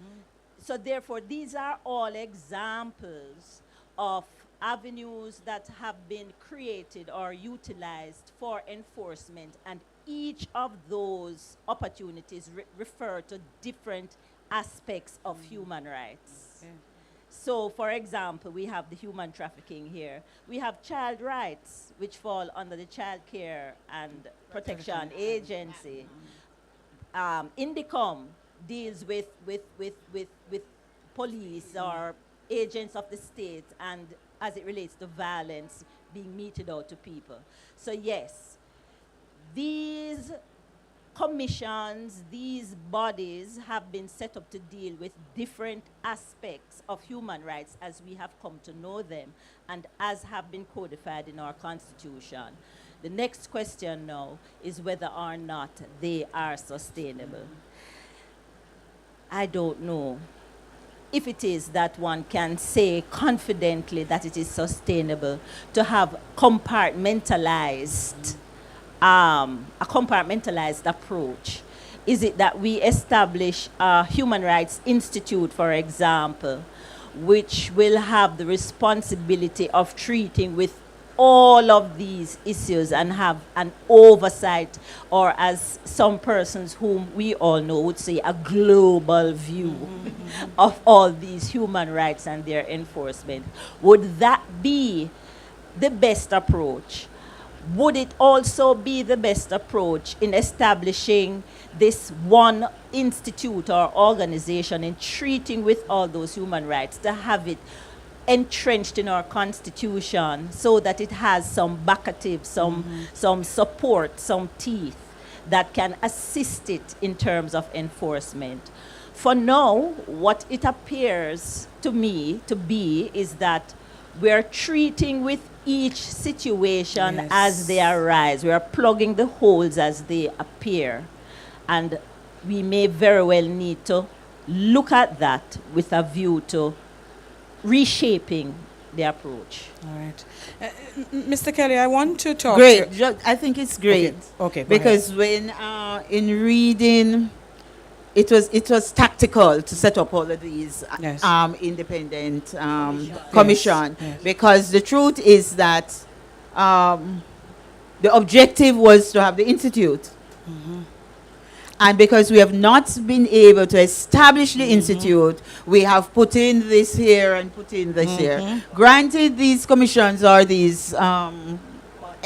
So therefore, these are all examples of avenues that have been created or utilized for enforcement, and each of those opportunities refer to different aspects of human rights. So, for example, we have the human trafficking here. We have child rights, which fall under the Child Care and Protection Agency. INDICOM deals with police or agents of the state and as it relates to violence being meted out to people. So yes, these commissions, these bodies have been set up to deal with different aspects of human rights as we have come to know them and as have been codified in our Constitution. The next question now is whether or not they are sustainable. I don't know if it is that one can say confidently that it is sustainable to have compartmentalized a compartmentalized approach. Is it that we establish a Human Rights Institute, for example, which will have the responsibility of treating with all of these issues and have an oversight, or as some persons whom we all know would say, a global view of all these human rights and their enforcement? Would that be the best approach? Would it also be the best approach in establishing this one institute or organization and treating with all those human rights, to have it entrenched in our Constitution so that it has some backative, some support, some teeth that can assist it in terms of enforcement? For now, what it appears to me to be is that we're treating with each situation as they arise. We are plugging the holes as they appear. And we may very well need to look at that with a view to reshaping the approach. All right. Mr. Kelly, I want to talk Great. to... I think it's great. Okay, go because ahead. when in reading, it was tactical to set up all of these independent commission. Yes. Because the truth is that the objective was to have the institute. And because we have not been able to establish the institute, we have put in this here and put in this here. Granted, these commissions or these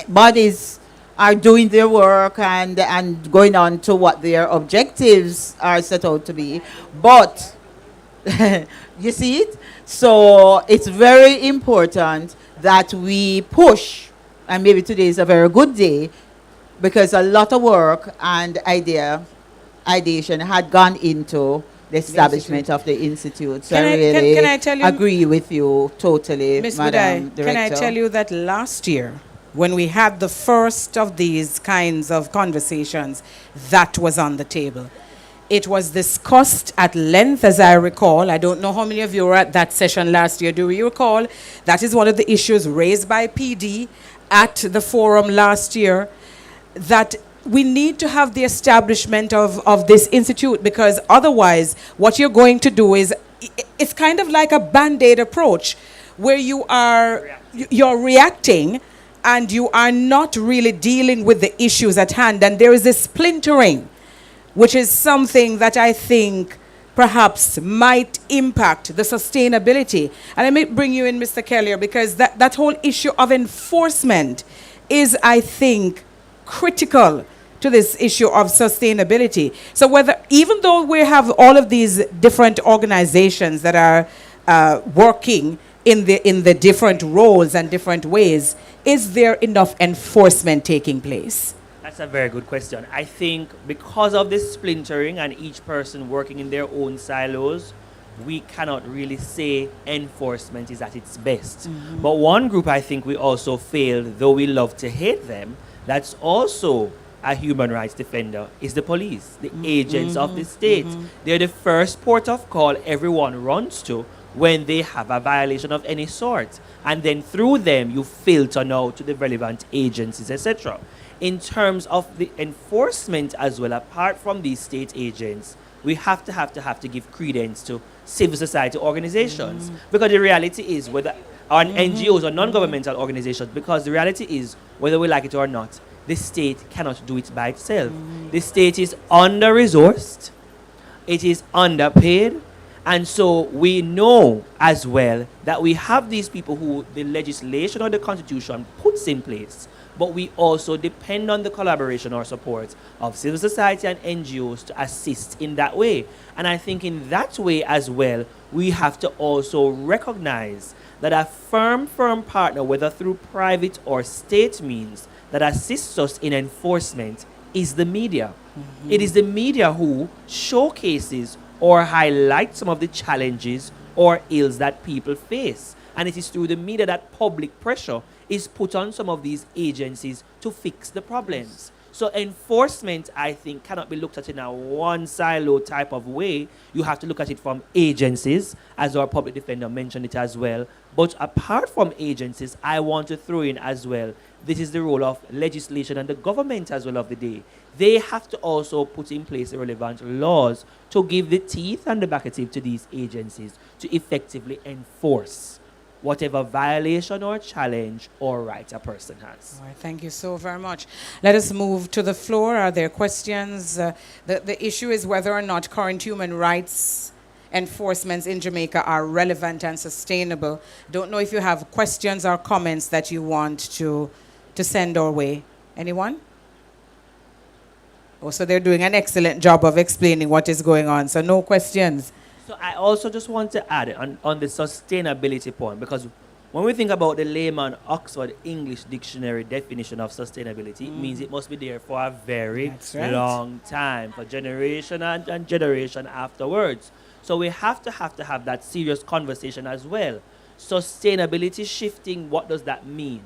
bodies are doing their work and going on to what their objectives are set out to be. But, you see it? So it's very important that we push, and maybe today is a very good day, because a lot of work and ideation had gone into the establishment of the institute. So I really can I tell you, agree with you totally, Ms. Madam Budai, Director. can I tell you that last year, when we had the first of these kinds of conversations, that was on the table. It was discussed at length, as I recall. I don't know how many of you were at that session last year. Do you recall? That is one of the issues raised by PD at the forum last year, that we need to have the establishment of this institute, because otherwise what you're going to do is, it's kind of like a Band-Aid approach, where you're reacting and you are not really dealing with the issues at hand. And there is this splintering, which is something that I think perhaps might impact the sustainability. And I may bring you in, Mr. Kelly, because that whole issue of enforcement is, I think, critical to this issue of sustainability. So even though we have all of these different organizations that are working in the different roles and different ways, is there enough enforcement taking place? That's a very good question. I think because of this splintering and each person working in their own silos, we cannot really say enforcement is at its best. But one group I think we also failed, though we love to hate them, that's also a human rights defender, is the police, the agents of the state. They're the first port of call everyone runs to when they have a violation of any sort. And then through them, you filter now to the relevant agencies, etc. In terms of the enforcement as well, apart from these state agents, we have to give credence to civil society organizations. Because the reality is, whether our NGOs or non-governmental organizations, because the reality is, whether we like it or not, the state cannot do it by itself. The state is under-resourced, it is underpaid, And so we know as well that we have these people who the legislation or the constitution puts in place, but we also depend on the collaboration or support of civil society and NGOs to assist in that way. And I think in that way as well, we have to also recognize that a firm partner, whether through private or state means, that assists us in enforcement is the media. Mm-hmm. It is the media who showcases or highlights some of the challenges or ills that people face. And it is through the media that public pressure is put on some of these agencies to fix the problems. So enforcement, I think, cannot be looked at in a one silo type of way. You have to look at it from agencies, as our public defender mentioned it as well. But apart from agencies, I want to throw in as well, this is the role of legislation and the government as well of the day. They have to also put in place the relevant laws to give the teeth and the backative to these agencies to effectively enforce whatever violation or challenge or right a person has. All right, thank you so very much. Let us move to the floor. Are there questions? The issue is whether or not current human rights enforcements in Jamaica are relevant and sustainable. Don't know if you have questions or comments that you want to send our way. Anyone? Oh, so they're doing an excellent job of explaining what is going on. So no questions. So I also just want to add on the sustainability point, because when we think about the layman Oxford English Dictionary definition of sustainability, it means it must be there for a very long time, for generation and generation afterwards. So we have to have that serious conversation as well. Sustainability shifting, what does that mean?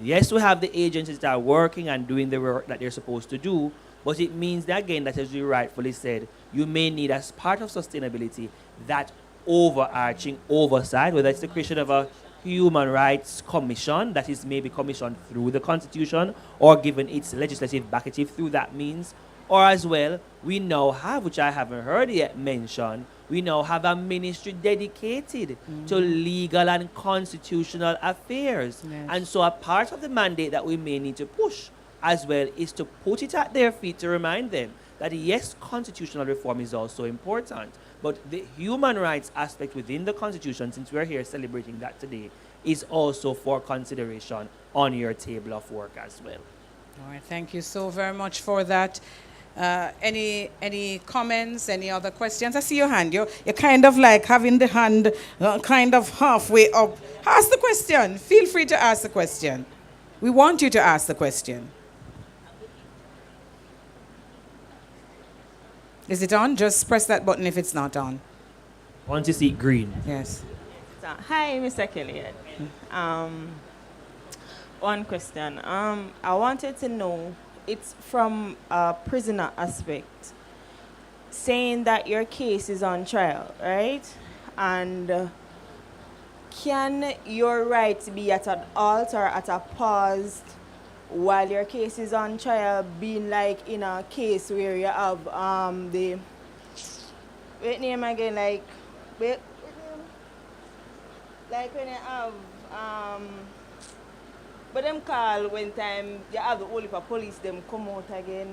Yes, we have the agencies that are working and doing the work that they're supposed to do, but it means that, again, that as you rightfully said, you may need, as part of sustainability, that overarching oversight, whether it's the creation of a human rights commission that is maybe commissioned through the constitution or given its legislative backative through that means, or as well, we now have, which I haven't heard yet mentioned, we now have a ministry dedicated to legal and constitutional affairs. Yes. And so a part of the mandate that we may need to push as well is to put it at their feet to remind them that yes, constitutional reform is also important, but the human rights aspect within the Constitution, since we're here celebrating that today, is also for consideration on your table of work as well. All right, thank you so very much for that. Any comments, any other questions? I see your hand. You're kind of like having the hand kind of halfway up. Ask the question. Feel free to ask the question. We want you to ask the question. Is it on? Just press that button if it's not on. Want to see green? Yes. Hi, Mr. Kelly. One question. I wanted to know, it's from a prisoner aspect, saying that your case is on trial, right? And can your rights be at an halt or at a pause while your case is on trial, being like in a case where you have the wait name again, like when you have but them call when time you have the whole heap of police them come out again.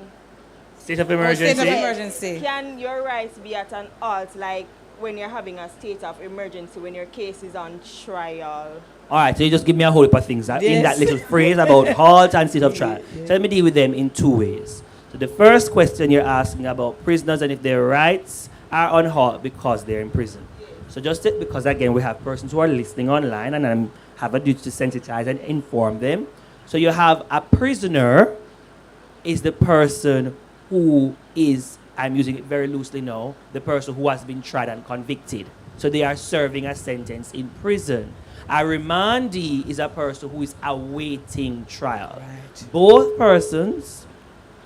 State of emergency. State of emergency. Can your rights be at an halt like when you're having a state of emergency when your case is on trial? All right, so you just give me a whole heap of things in that little phrase about halt and state of trial. So let me deal with them in two ways. So the first question you're asking about prisoners and if their rights are on halt because they're in prison. So just because, again, we have persons who are listening online and I have a duty to sensitize and inform them. So you have a prisoner is the person who is, I'm using it very loosely now, the person who has been tried and convicted. So they are serving a sentence in prison. A remandee is a person who is awaiting trial. Right. Both persons,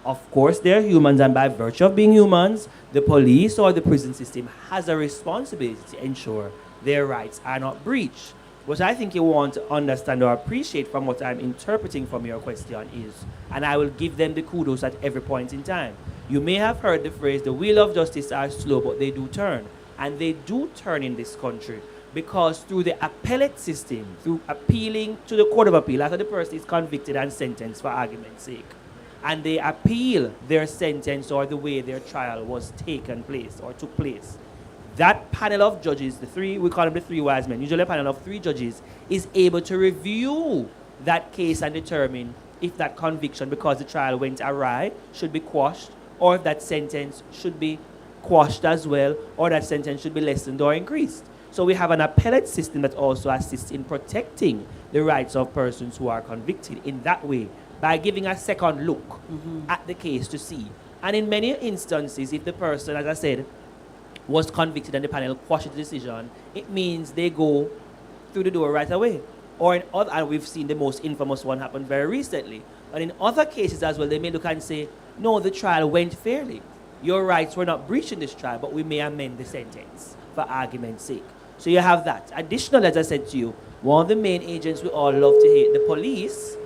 of course, they're humans, and by virtue of being humans, the police or the prison system has a responsibility to ensure their rights are not breached. What I think you want to understand or appreciate from what I'm interpreting from your question is, and I will give them the kudos at every point in time. You may have heard the phrase, the wheel of justice are slow, but they do turn. And they do turn in this country because through the appellate system, through appealing to the Court of Appeal after the person is convicted and sentenced for argument's sake, and they appeal their sentence or the way their trial was taken place or took place, that panel of judges, we call them the three wise men, usually a panel of 3 judges, is able to review that case and determine if that conviction, because the trial went awry, should be quashed, or if that sentence should be quashed as well, or that sentence should be lessened or increased. So we have an appellate system that also assists in protecting the rights of persons who are convicted in that way, by giving a second look at the case to see. And in many instances, if the person, as I said, was convicted and the panel quashed the decision, it means they go through the door right away. Or in other, and we've seen the most infamous one happen very recently. But in other cases as well, they may look and say, no, the trial went fairly. Your rights were not breached in this trial, but we may amend the sentence for argument's sake. So you have that. Additionally, as I said to you, one of the main agents we all love to hate, the police,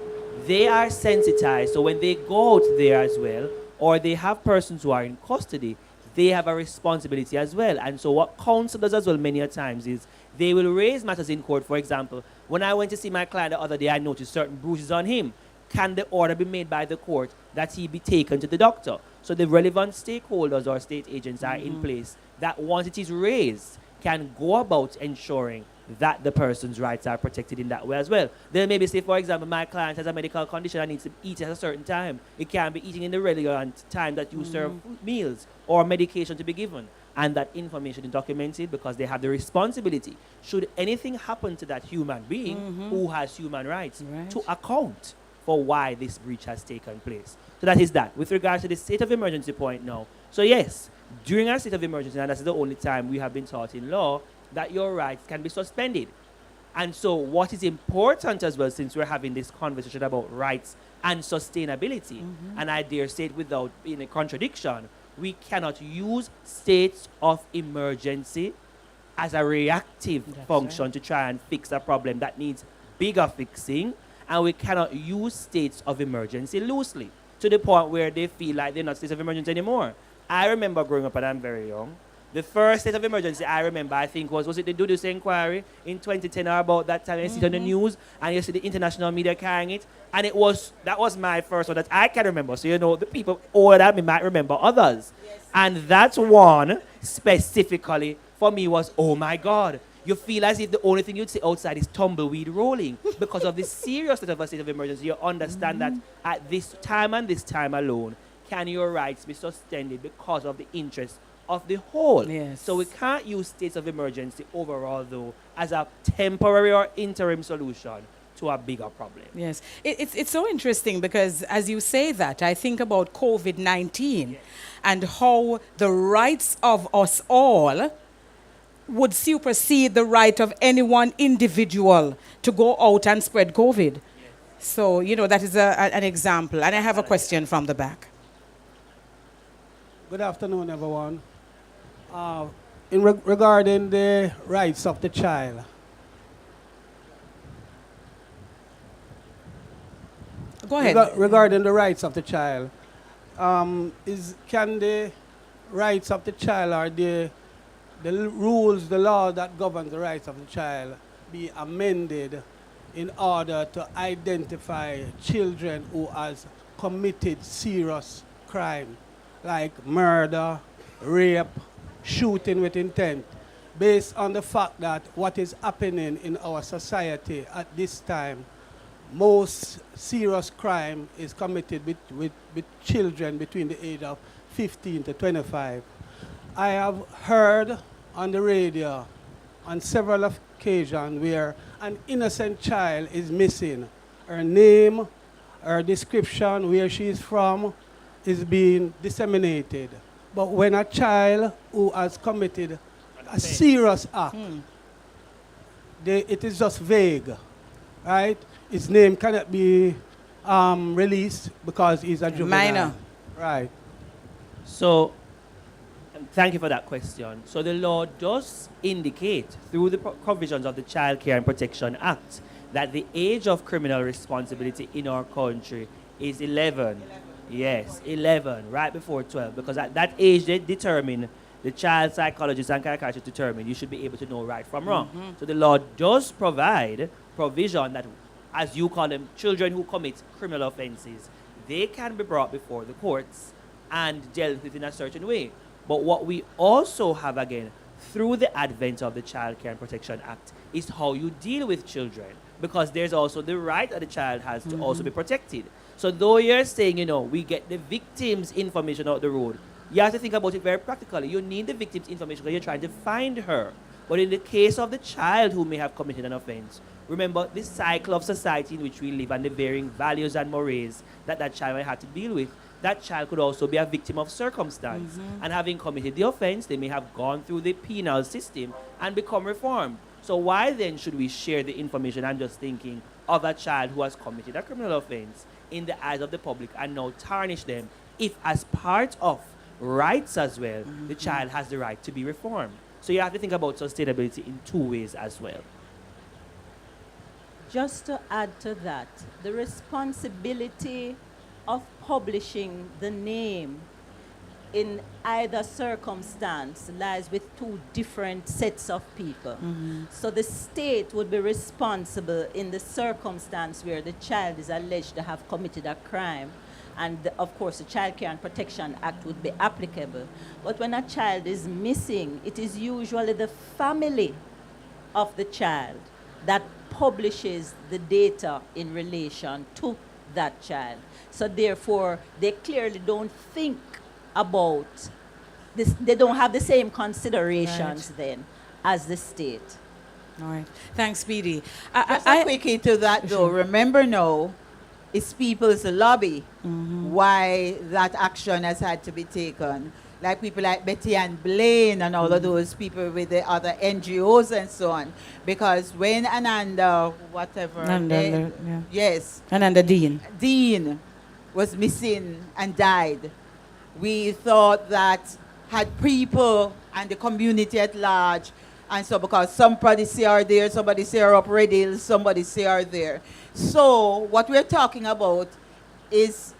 they are sensitized. So when they go out there as well, or they have persons who are in custody, they have a responsibility as well. And so what counsel does as well many a times is they will raise matters in court. For example, when I went to see my client the other day, I noticed certain bruises on him. Can the order be made by the court that he be taken to the doctor? So the relevant stakeholders or state agents are in place that once it is raised, can go about ensuring that the person's rights are protected in that way as well. They'll maybe say, for example, my client has a medical condition and needs to eat at a certain time. It can't be eating in the relevant time that you serve meals or medication to be given. And that information is documented because they have the responsibility, should anything happen to that human being who has human rights, to account for why this breach has taken place. So that is that. With regards to the state of emergency point now. So yes, during our state of emergency, and that's the only time we have been taught in law, that your rights can be suspended. And so what is important as well, since we're having this conversation about rights and sustainability, and I dare say it without being a contradiction, we cannot use states of emergency as a reactive function to try and fix a problem that needs bigger fixing, and we cannot use states of emergency loosely to the point where they feel like they're not states of emergency anymore. I remember growing up, and I'm very young, the first state of emergency I remember, I think, was it the Dudus inquiry in 2010 or about that time? You see it on the news, and you see the international media carrying it, and that was my first one that I can remember. So, you know, the people older than me might remember others. Yes. And that one, specifically, for me was, oh my God, you feel as if the only thing you'd see outside is tumbleweed rolling. Because of the seriousness of a state of emergency, you understand that at this time and this time alone, can your rights be suspended because of the interest of the whole. Yes. So we can't use states of emergency overall, though, as a temporary or interim solution to a bigger problem. Yes. It's so interesting because as you say that, I think about COVID-19 and how the rights of us all would supersede the right of any one individual to go out and spread COVID. Yes. So, you know, that is an example. And I have a question from the back. Good afternoon, everyone. Regarding the rights of the child. Go ahead. Regarding the rights of the child, can the rights of the child or the rules, the law that governs the rights of the child be amended in order to identify children who has committed serious crime like murder, rape, shooting with intent, based on the fact that what is happening in our society at this time, most serious crime is committed with children between the age of 15 to 25. I have heard on the radio on several occasions where an innocent child is missing. Her name, her description, where she is from, is being disseminated. But when a child who has committed a serious act, it is just vague, right? His name cannot be released because he's a juvenile. Minor. Right. So, thank you for that question. So the law does indicate through the provisions of the Child Care and Protection Act that the age of criminal responsibility in our country is 11. Yes, 11, right before 12, because at that age they determine, the child psychologists and psychiatrists determine you should be able to know right from wrong. So the law does provide provision that, as you call them, children who commit criminal offenses, they can be brought before the courts and dealt with in a certain way. But what we also have, again, through the advent of the Child Care and Protection Act is how you deal with children, because there's also the right that the child has to also be protected. So though you're saying, we get the victim's information out the road, you have to think about it very practically. You need the victim's information because you're trying to find her. But in the case of the child who may have committed an offense, remember the cycle of society in which we live and the varying values and mores that child might have to deal with. That child could also be a victim of circumstance. And having committed the offense, they may have gone through the penal system and become reformed. So why then should we share the information, I'm just thinking, of a child who has committed a criminal offense in the eyes of the public and now tarnish them if, as part of rights as well, the child has the right to be reformed? So you have to think about sustainability in two ways as well. Just to add to that, the responsibility of publishing the name in either circumstance lies with two different sets of people. So the state would be responsible in the circumstance where the child is alleged to have committed a crime, and of course the Child Care and Protection Act would be applicable. But when a child is missing, it is usually the family of the child that publishes the data in relation to that child. So therefore, they clearly don't think about this, they don't have the same considerations then as the state. All right. Thanks, Speedy. Just a quickie to that though. Remember now, it's people's lobby why that action has had to be taken. Like people like Betty Ann Blaine and all of those people with the other NGOs and so on. Because when Ananda, whatever, yes, Ananda Dean was missing and died, we thought that had people and the community at large, and so because somebody say are there, somebody say are up Red, somebody say are there. So what we're talking about is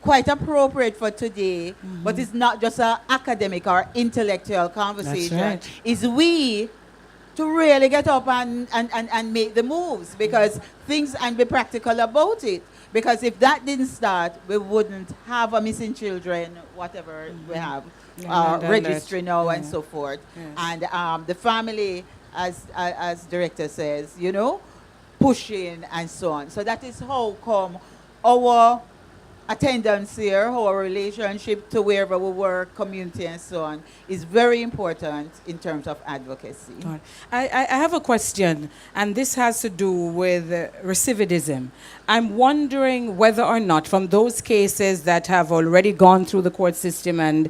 quite appropriate for today, but it's not just an academic or intellectual conversation. That's right. It's we to really get up and make the moves, because things, and be practical about it. Because if that didn't start, we wouldn't have a missing children, whatever we have, registry now and so forth. Yes. And the family, as director says, pushing and so on. So that is how come our attendance here, our relationship to wherever we work, community and so on, is very important in terms of advocacy. All right. I have a question, and this has to do with recidivism. I'm wondering whether or not from those cases that have already gone through the court system and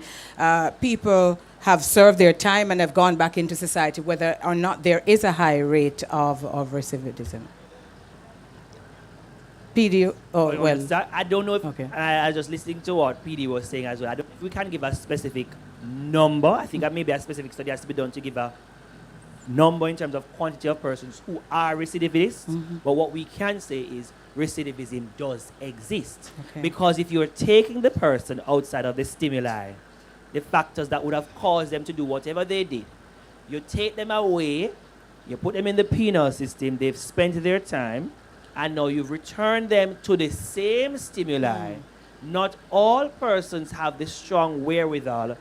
people have served their time and have gone back into society, whether or not there is a high rate of recidivism. PD, I don't know if, I was just listening to what PD was saying as well. I don't, if we can give a specific number, I think that maybe a specific study has to be done to give a number in terms of quantity of persons who are recidivists. But what we can say is recidivism does exist. Because if you're taking the person outside of the stimuli, the factors that would have caused them to do whatever they did, you take them away, you put them in the penal system, they've spent their time, and now you've returned them to the same stimuli. Not all persons have the strong wherewithal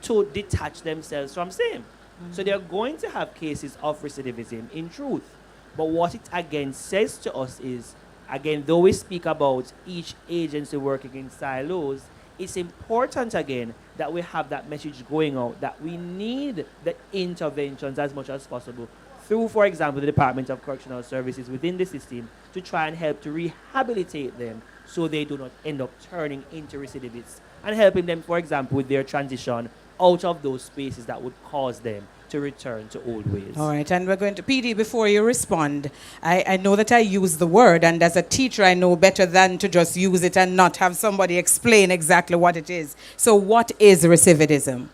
to detach themselves from same. So they're going to have cases of recidivism in truth. But what it again says to us is, again, though we speak about each agency working in silos, it's important again that we have that message going out that we need the interventions as much as possible through, for example, the Department of Correctional Services within the system to try and help to rehabilitate them so they do not end up turning into recidivists, and helping them, for example, with their transition out of those spaces that would cause them to return to old ways. All right, and we're going to, PD, before you respond, I know that I use the word, and as a teacher, I know better than to just use it and not have somebody explain exactly what it is. So what is recidivism?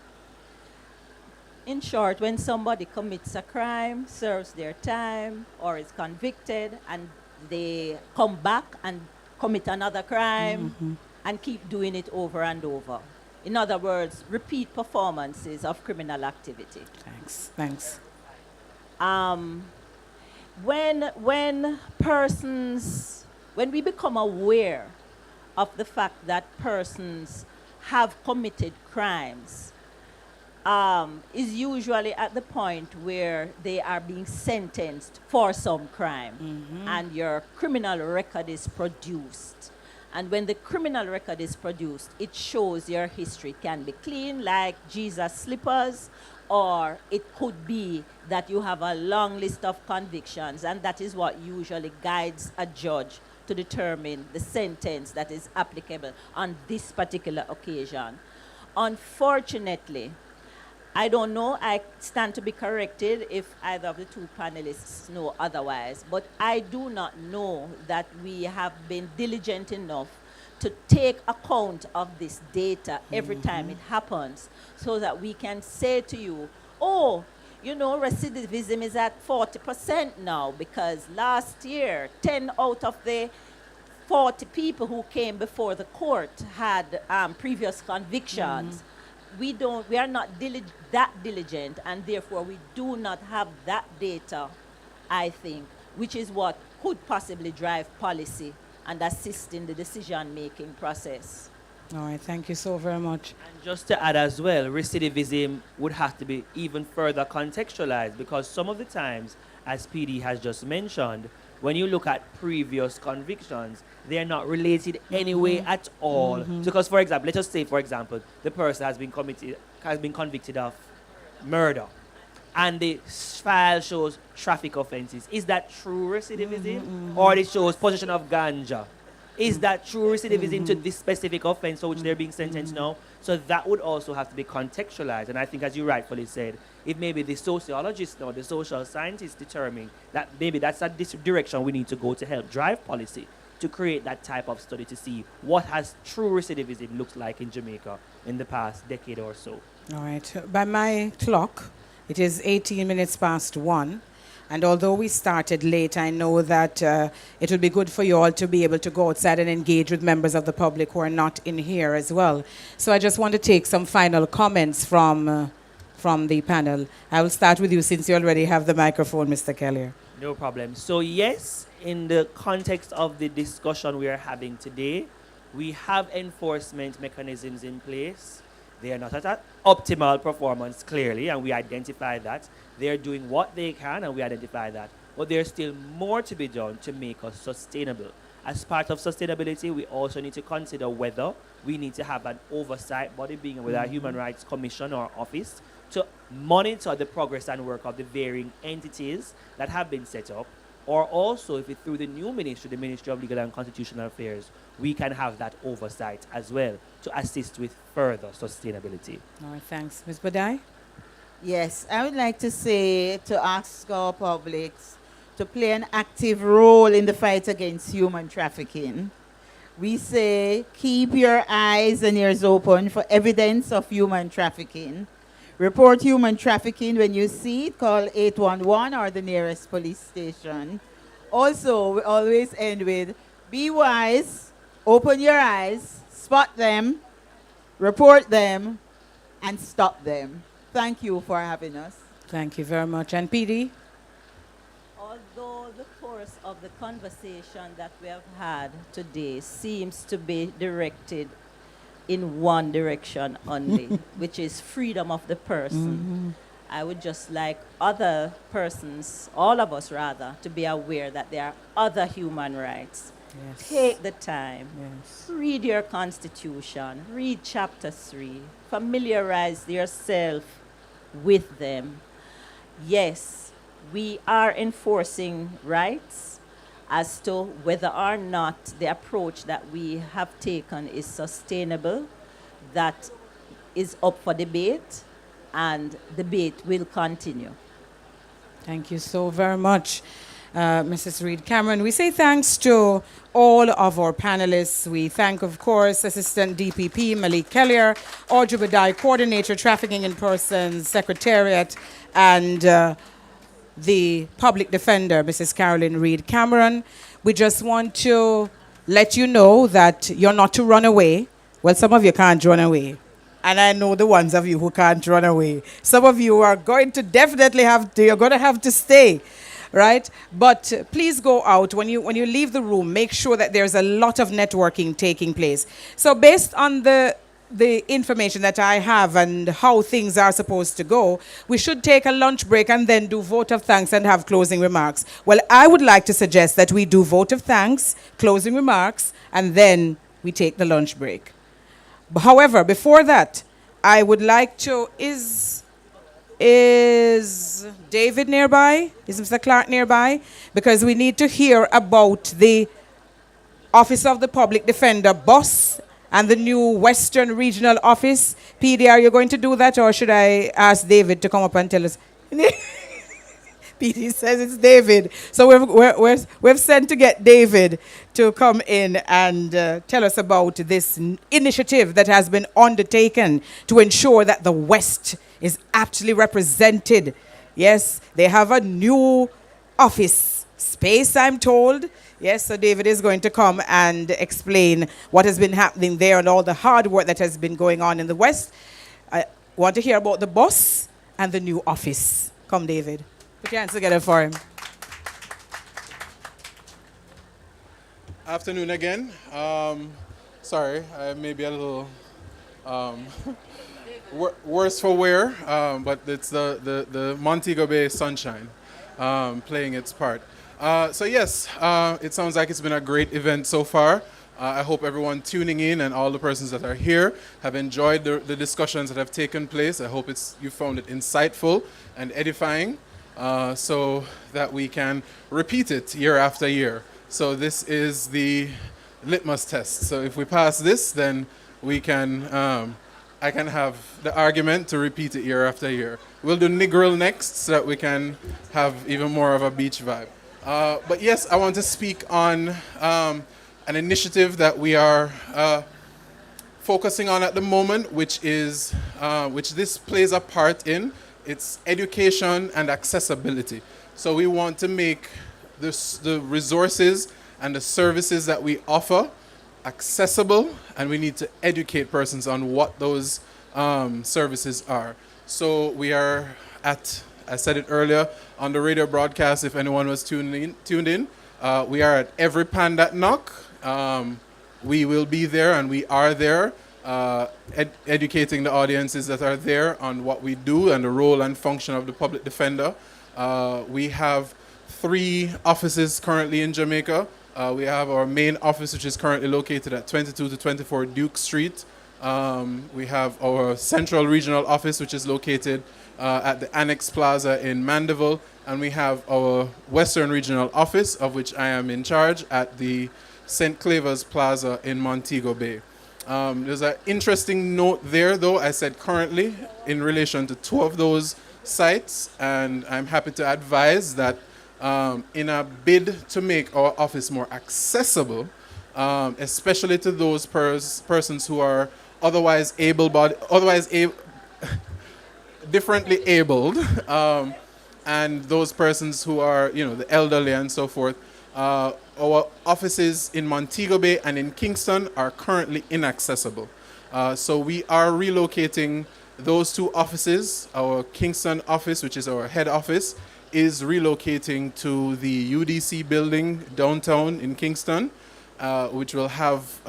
In short, when somebody commits a crime, serves their time, or is convicted, and they come back and commit another crime and keep doing it over and over. In other words, repeat performances of criminal activity. Thanks. When we become aware of the fact that persons have committed crimes, is usually at the point where they are being sentenced for some crime and your criminal record is produced. And when the criminal record is produced, it shows your history. It can be clean, like Jesus' slippers, or it could be that you have a long list of convictions, and that is what usually guides a judge to determine the sentence that is applicable on this particular occasion. Unfortunately, I don't know, I stand to be corrected if either of the two panelists know otherwise, but I do not know that we have been diligent enough to take account of this data every time it happens, so that we can say to you, oh, you know, recidivism is at 40% now, because last year, 10 out of the 40 people who came before the court had previous convictions. We are not that diligent, and therefore we do not have that data, I think, which is what could possibly drive policy and assist in the decision-making process. All right, thank you so very much. And just to add as well, recidivism would have to be even further contextualized, because some of the times, as PD has just mentioned, when you look at previous convictions, they are not related anyway at all. Because, for example, let us say, for example, the person has been convicted of murder, and the file shows traffic offenses. Is that true recidivism, or it shows possession of ganja? Is that true recidivism to this specific offense for which they're being sentenced now? So that would also have to be contextualized. And I think, as you rightfully said, if maybe the sociologists or the social scientists determine that maybe that's a direction we need to go to help drive policy, to create that type of study to see what has true recidivism looked like in Jamaica in the past decade or so. All right. By my clock, it is 18 minutes past 1. And although we started late, I know that it would be good for you all to be able to go outside and engage with members of the public who are not in here as well. So I just want to take some final comments from the panel. I will start with you since you already have the microphone, Mr. Kelly. No problem. So yes, in the context of the discussion we are having today, we have enforcement mechanisms in place. They are not at optimal performance, clearly, and we identify that. They are doing what they can, and we identify that. But there's still more to be done to make us sustainable. As part of sustainability, we also need to consider whether we need to have an oversight body, being with our Human Rights Commission or office, to monitor the progress and work of the varying entities that have been set up, or also if it's through the new ministry, the Ministry of Legal and Constitutional Affairs, we can have that oversight as well to assist with further sustainability. All right, thanks. Ms. Badai? Yes, I would like to say, to ask our publics to play an active role in the fight against human trafficking. We say, keep your eyes and ears open for evidence of human trafficking. Report human trafficking when you see it, call 811 or the nearest police station. Also, we always end with, be wise, open your eyes, spot them, report them, and stop them. Thank you for having us. Thank you very much. And PD? Although the course of the conversation that we have had today seems to be directed in one direction only, which is freedom of the person, I would just like other persons, all of us rather, to be aware that there are other human rights. Yes. Take the time, Yes. read your constitution, read chapter 3, familiarize yourself with them. Yes, we are enforcing rights. As to whether or not the approach that we have taken is sustainable, that is up for debate, and debate will continue. Thank you so very much, Mrs. Reed Cameron. We say thanks to all of our panelists. We thank, of course, Assistant DPP Malik Kellier, Audrey Badai, Coordinator Trafficking in Persons Secretariat, and the Public Defender, Mrs. Carolyn Reed Cameron. We just want to let you know that you're not to run away. Well, some of you can't run away. And I know the ones of you who can't run away. Some of you are going to definitely you're going to have to stay, right? But please go out. When you leave the room, make sure that there's a lot of networking taking place. So based on the the information that I have and how things are supposed to go, we should take a lunch break and then do vote of thanks and have closing remarks. Well, I would like to suggest that we do vote of thanks, closing remarks, and then we take the lunch break. However, before that, I would like to, is David nearby? Is Mr. Clark nearby? Because we need to hear about the Office of the Public Defender bus and the new Western Regional Office. PD, are you going to do that, or should I ask David to come up and tell us? PD says it's David. So we've sent to get David to come in and tell us about this initiative that has been undertaken to ensure that the West is actually represented. Yes, they have a new office space, I'm told. Yes, so David is going to come and explain what has been happening there and all the hard work that has been going on in the West. I want to hear about the bus and the new office. Come, David. Put your hands together for him. Afternoon again. Sorry, I may be a little worse for wear, but it's the Montego Bay sunshine playing its part. So yes, it sounds like it's been a great event so far. I hope everyone tuning in and all the persons that are here have enjoyed the discussions that have taken place. I hope you found it insightful and edifying, so that we can repeat it year after year. So this is the litmus test. So if we pass this, then we can, I can have the argument to repeat it year after year. We'll do Negril next so that we can have even more of a beach vibe. But yes, I want to speak on an initiative that we are focusing on at the moment, which this plays a part in. It's education and accessibility. So we want to make the resources and the services that we offer accessible, and we need to educate persons on what those services are. So we are at, I said it earlier, on the radio broadcast, if anyone was tuned in, we are at every pan that knock. We will be there, and we are there, educating the audiences that are there on what we do and the role and function of the public defender. We have 3 offices currently in Jamaica. We have our main office, which is currently located at 22 to 24 Duke Street. We have our central regional office, which is located at the Annex Plaza in Mandeville. And we have our Western Regional Office, of which I am in charge, at the St. Claver's Plaza in Montego Bay. There's an interesting note there, though. I said currently in relation to 2 of those sites, and I'm happy to advise that in a bid to make our office more accessible, especially to those persons who are otherwise differently abled, and those persons who are, the elderly and so forth. Our offices in Montego Bay and in Kingston are currently inaccessible. So we are relocating those 2 offices. Our Kingston office, which is our head office, is relocating to the UDC building downtown in Kingston, which will have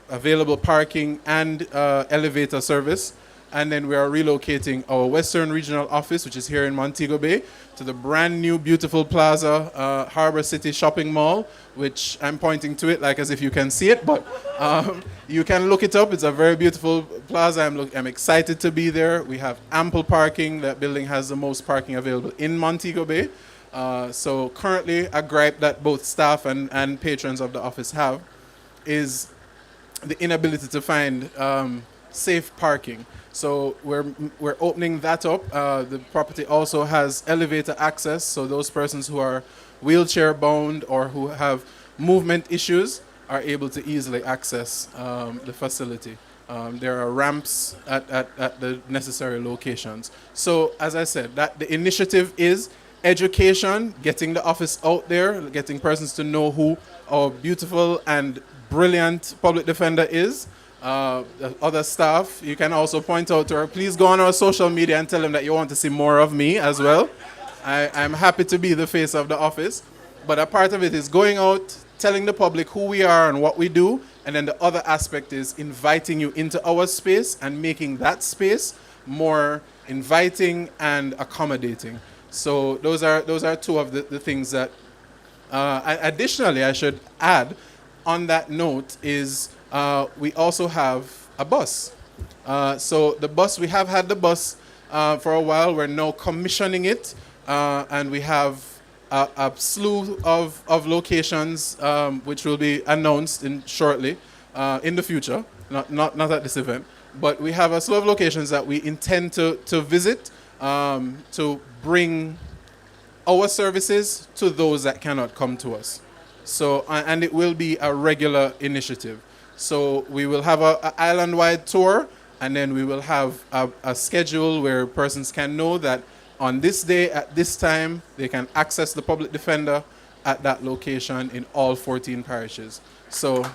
available parking and elevator service. And then we are relocating our Western Regional Office, which is here in Montego Bay, to the brand new beautiful plaza, Harbor City Shopping Mall, which I'm pointing to it like as if you can see it, but you can look it up. It's a very beautiful plaza. I'm excited to be there. We have ample parking. That building has the most parking available in Montego Bay. So currently, a gripe that both staff and patrons of the office have is the inability to find safe parking. So we're opening that up. The property also has elevator access, so those persons who are wheelchair bound or who have movement issues are able to easily access the facility. There are ramps at the necessary locations. So as I said, that the initiative is education, getting the office out there, getting persons to know who our beautiful and brilliant public defender is. Other staff, you can also point out to her, please go on our social media and tell them that you want to see more of me as well. I'm happy to be the face of the office, but a part of it is going out, telling the public who we are and what we do. And then the other aspect is inviting you into our space and making that space more inviting and accommodating. So those are two of the things that, additionally, I should add on that note is we also have a bus. So the bus, we have had the bus for a while. We're now commissioning it, and we have a slew of locations which will be announced shortly in the future, not at this event. But we have a slew of locations that we intend to visit to bring our services to those that cannot come to us. So, and it will be a regular initiative. So we will have an island-wide tour, and then we will have a schedule where persons can know that on this day, at this time, they can access the public defender at that location in all 14 parishes. So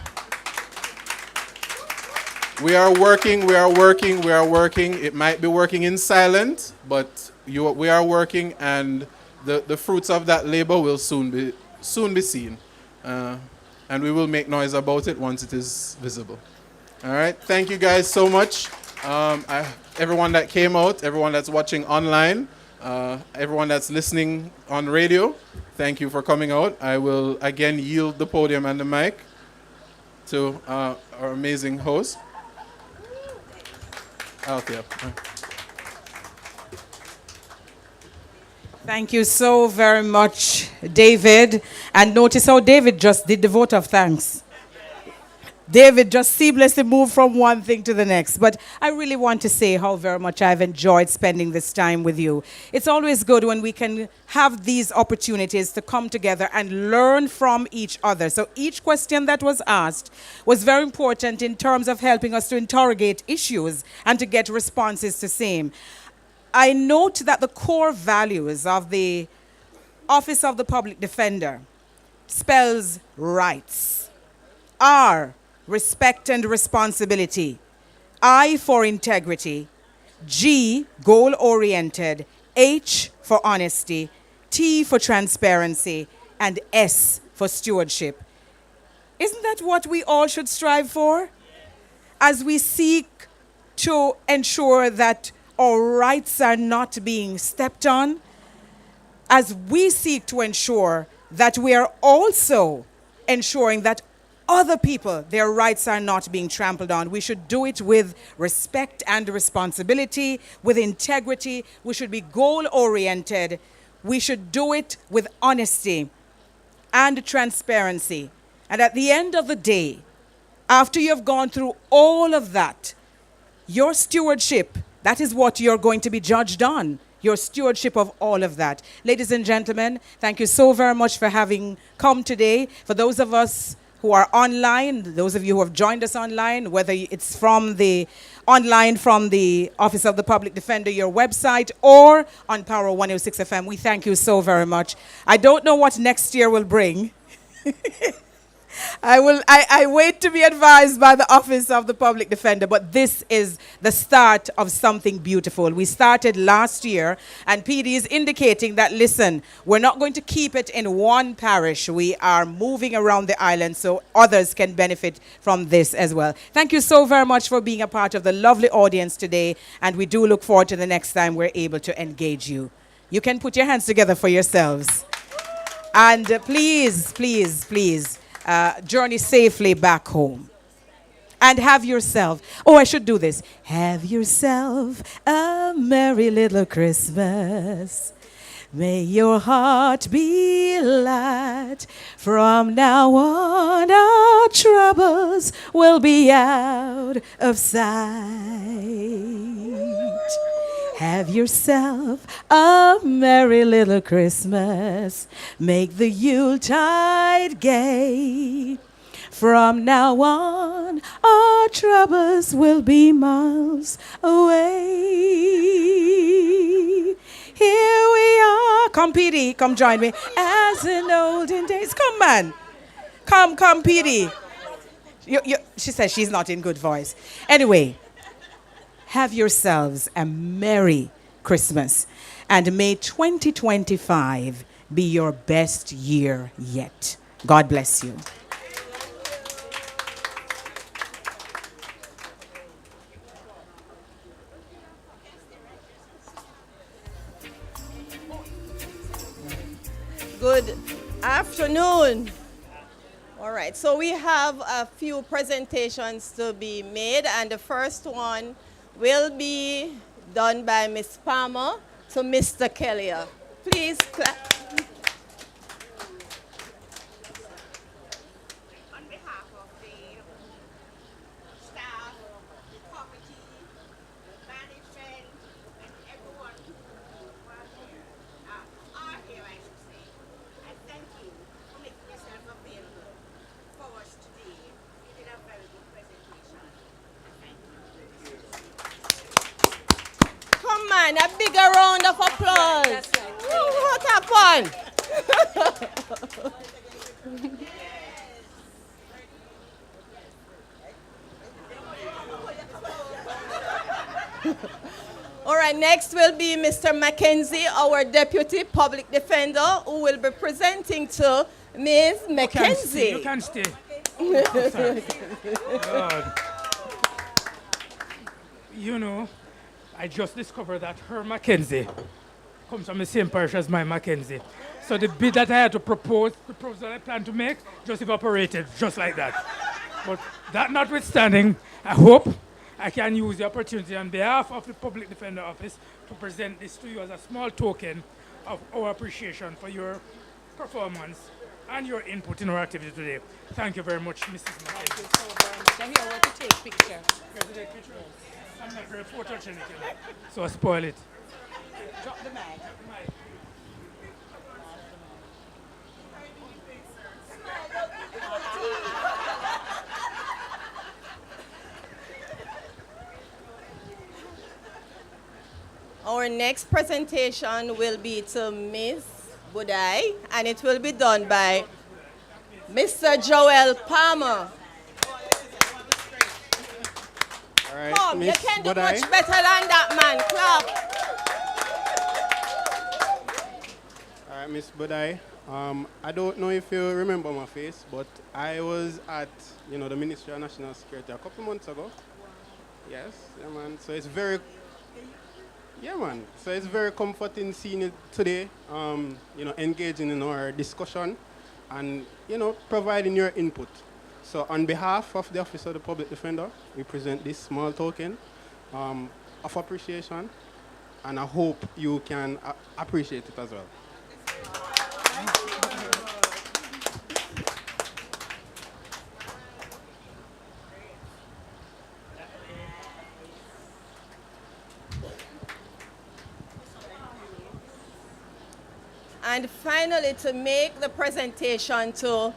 we are working. It might be working in silence, but we are working, and the fruits of that labor will soon be seen. And we will make noise about it once it is visible. All right. Thank you guys so much. Everyone that came out, everyone that's watching online, everyone that's listening on radio, thank you for coming out. I will again yield the podium and the mic to our amazing host, Althea. Thank you so very much, David. And notice how David just did the vote of thanks. David just seamlessly moved from one thing to the next. But I really want to say how very much I've enjoyed spending this time with you. It's always good when we can have these opportunities to come together and learn from each other. So each question that was asked was very important in terms of helping us to interrogate issues and to get responses to same. I note that the core values of the Office of the Public Defender spells rights. R, respect and responsibility. I for integrity. G, goal-oriented. H for honesty. T for transparency. And S for stewardship. Isn't that what we all should strive for? As we seek to ensure that our rights are not being stepped on, as we seek to ensure that we are also ensuring that other people, their rights are not being trampled on. We should do it with respect and responsibility, with integrity. We should be goal-oriented. We should do it with honesty and transparency. And at the end of the day, after you have gone through all of that, your stewardship, that is what you're going to be judged on, your stewardship of all of that. Ladies and gentlemen, thank you so very much for having come today. For those of us who are online, those of you who have joined us online, whether it's from the online from the Office of the Public Defender, your website, or on Power 106 FM, we thank you so very much. I don't know what next year will bring. I wait to be advised by the Office of the Public Defender, but this is the start of something beautiful. We started last year, and PD is indicating that, listen, we're not going to keep it in one parish. We are moving around the island so others can benefit from this as well. Thank you so very much for being a part of the lovely audience today, and we do look forward to the next time we're able to engage you. You can put your hands together for yourselves. And please, please, please, journey safely back home. And have yourself, oh, I should do this. Have yourself a merry little Christmas. May your heart be light. From now on, our troubles will be out of sight. Have yourself a merry little Christmas. Make the Yuletide gay. From now on, our troubles will be miles away. Here we are. Come, Petey, come join me. As in olden days. Come, man. Come, Petey. She says she's not in good voice. Anyway. Have yourselves a Merry Christmas, and may 2025 be your best year yet. God bless you. Good afternoon. All right, so we have a few presentations to be made, and the first one will be done by Ms. Palmer to Mr. Kelly. Please clap. On behalf of the staff, committee, management, and everyone who are here, I should say, I thank you for making yourself available for us today. You did a very good presentation. Thank you. Come on, a bigger round of applause. What happened? All right, next will be Mr. Mackenzie, our Deputy Public Defender, who will be presenting to Ms. Mackenzie. You can stay. Oh, sorry. God. You know, I just discovered that her Mackenzie comes from the same parish as my Mackenzie. So the bid that I had to propose, the proposal I plan to make, just evaporated, just like that. But that notwithstanding, I hope I can use the opportunity on behalf of the Public Defender Office to present this to you as a small token of our appreciation for your performance and your input in our activity today. Thank you very much, Mrs. Mackenzie. Thank you so very much. I'm here to take pictures. Here to take pictures. I'm not very photogenic, you know, so I spoil it. Drop the mic. Our next presentation will be to Ms. Budai, and it will be done by Mr. Joel Palmer. All right, Come, you Miss can do Budai. much better than that, man. Clap. All right, Miss Budai. I don't know if you remember my face, but I was at, the Ministry of National Security a couple months ago. Yes, yeah, man. So it's very, So it's very comforting seeing you today. Engaging in our discussion, and providing your input. So on behalf of the Office of the Public Defender, we present this small token of appreciation, and I hope you can appreciate it as well. And finally, to make the presentation to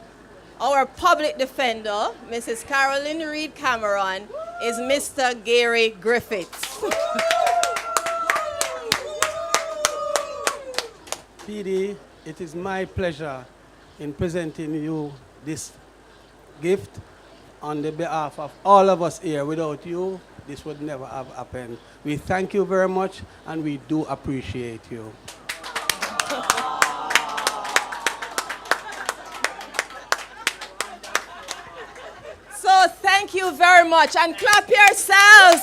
our Public Defender, Mrs. Carolyn Reed Cameron, is Mr. Gary Griffiths. PD, it is my pleasure in presenting you this gift on the behalf of all of us here. Without you, this would never have happened. We thank you very much, and we do appreciate you. So thank you very much, and clap yourselves.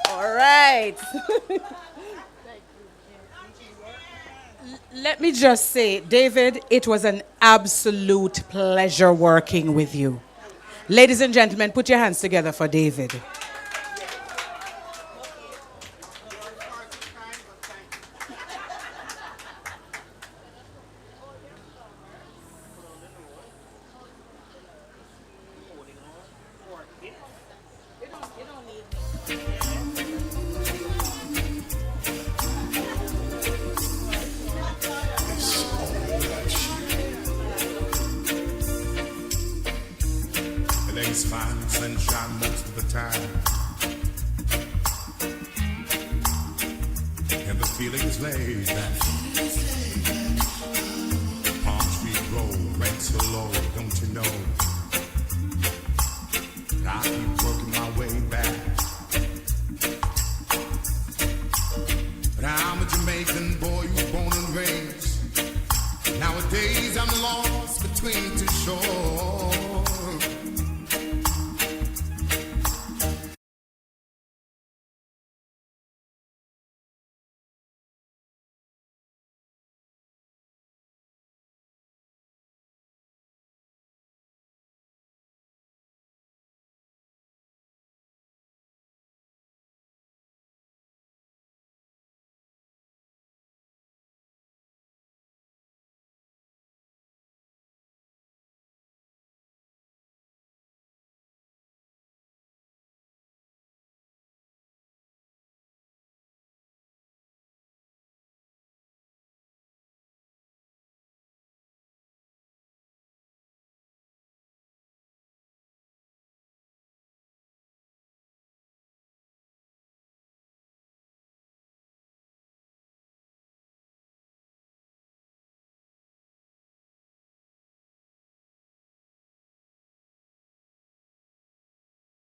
All right. Let me just say, David, it was an absolute pleasure working with you. Ladies and gentlemen, put your hands together for David. Today's fine sunshine most of the time, and the feeling is laid back. Palm Street Road, rent so low, don't you know? I keep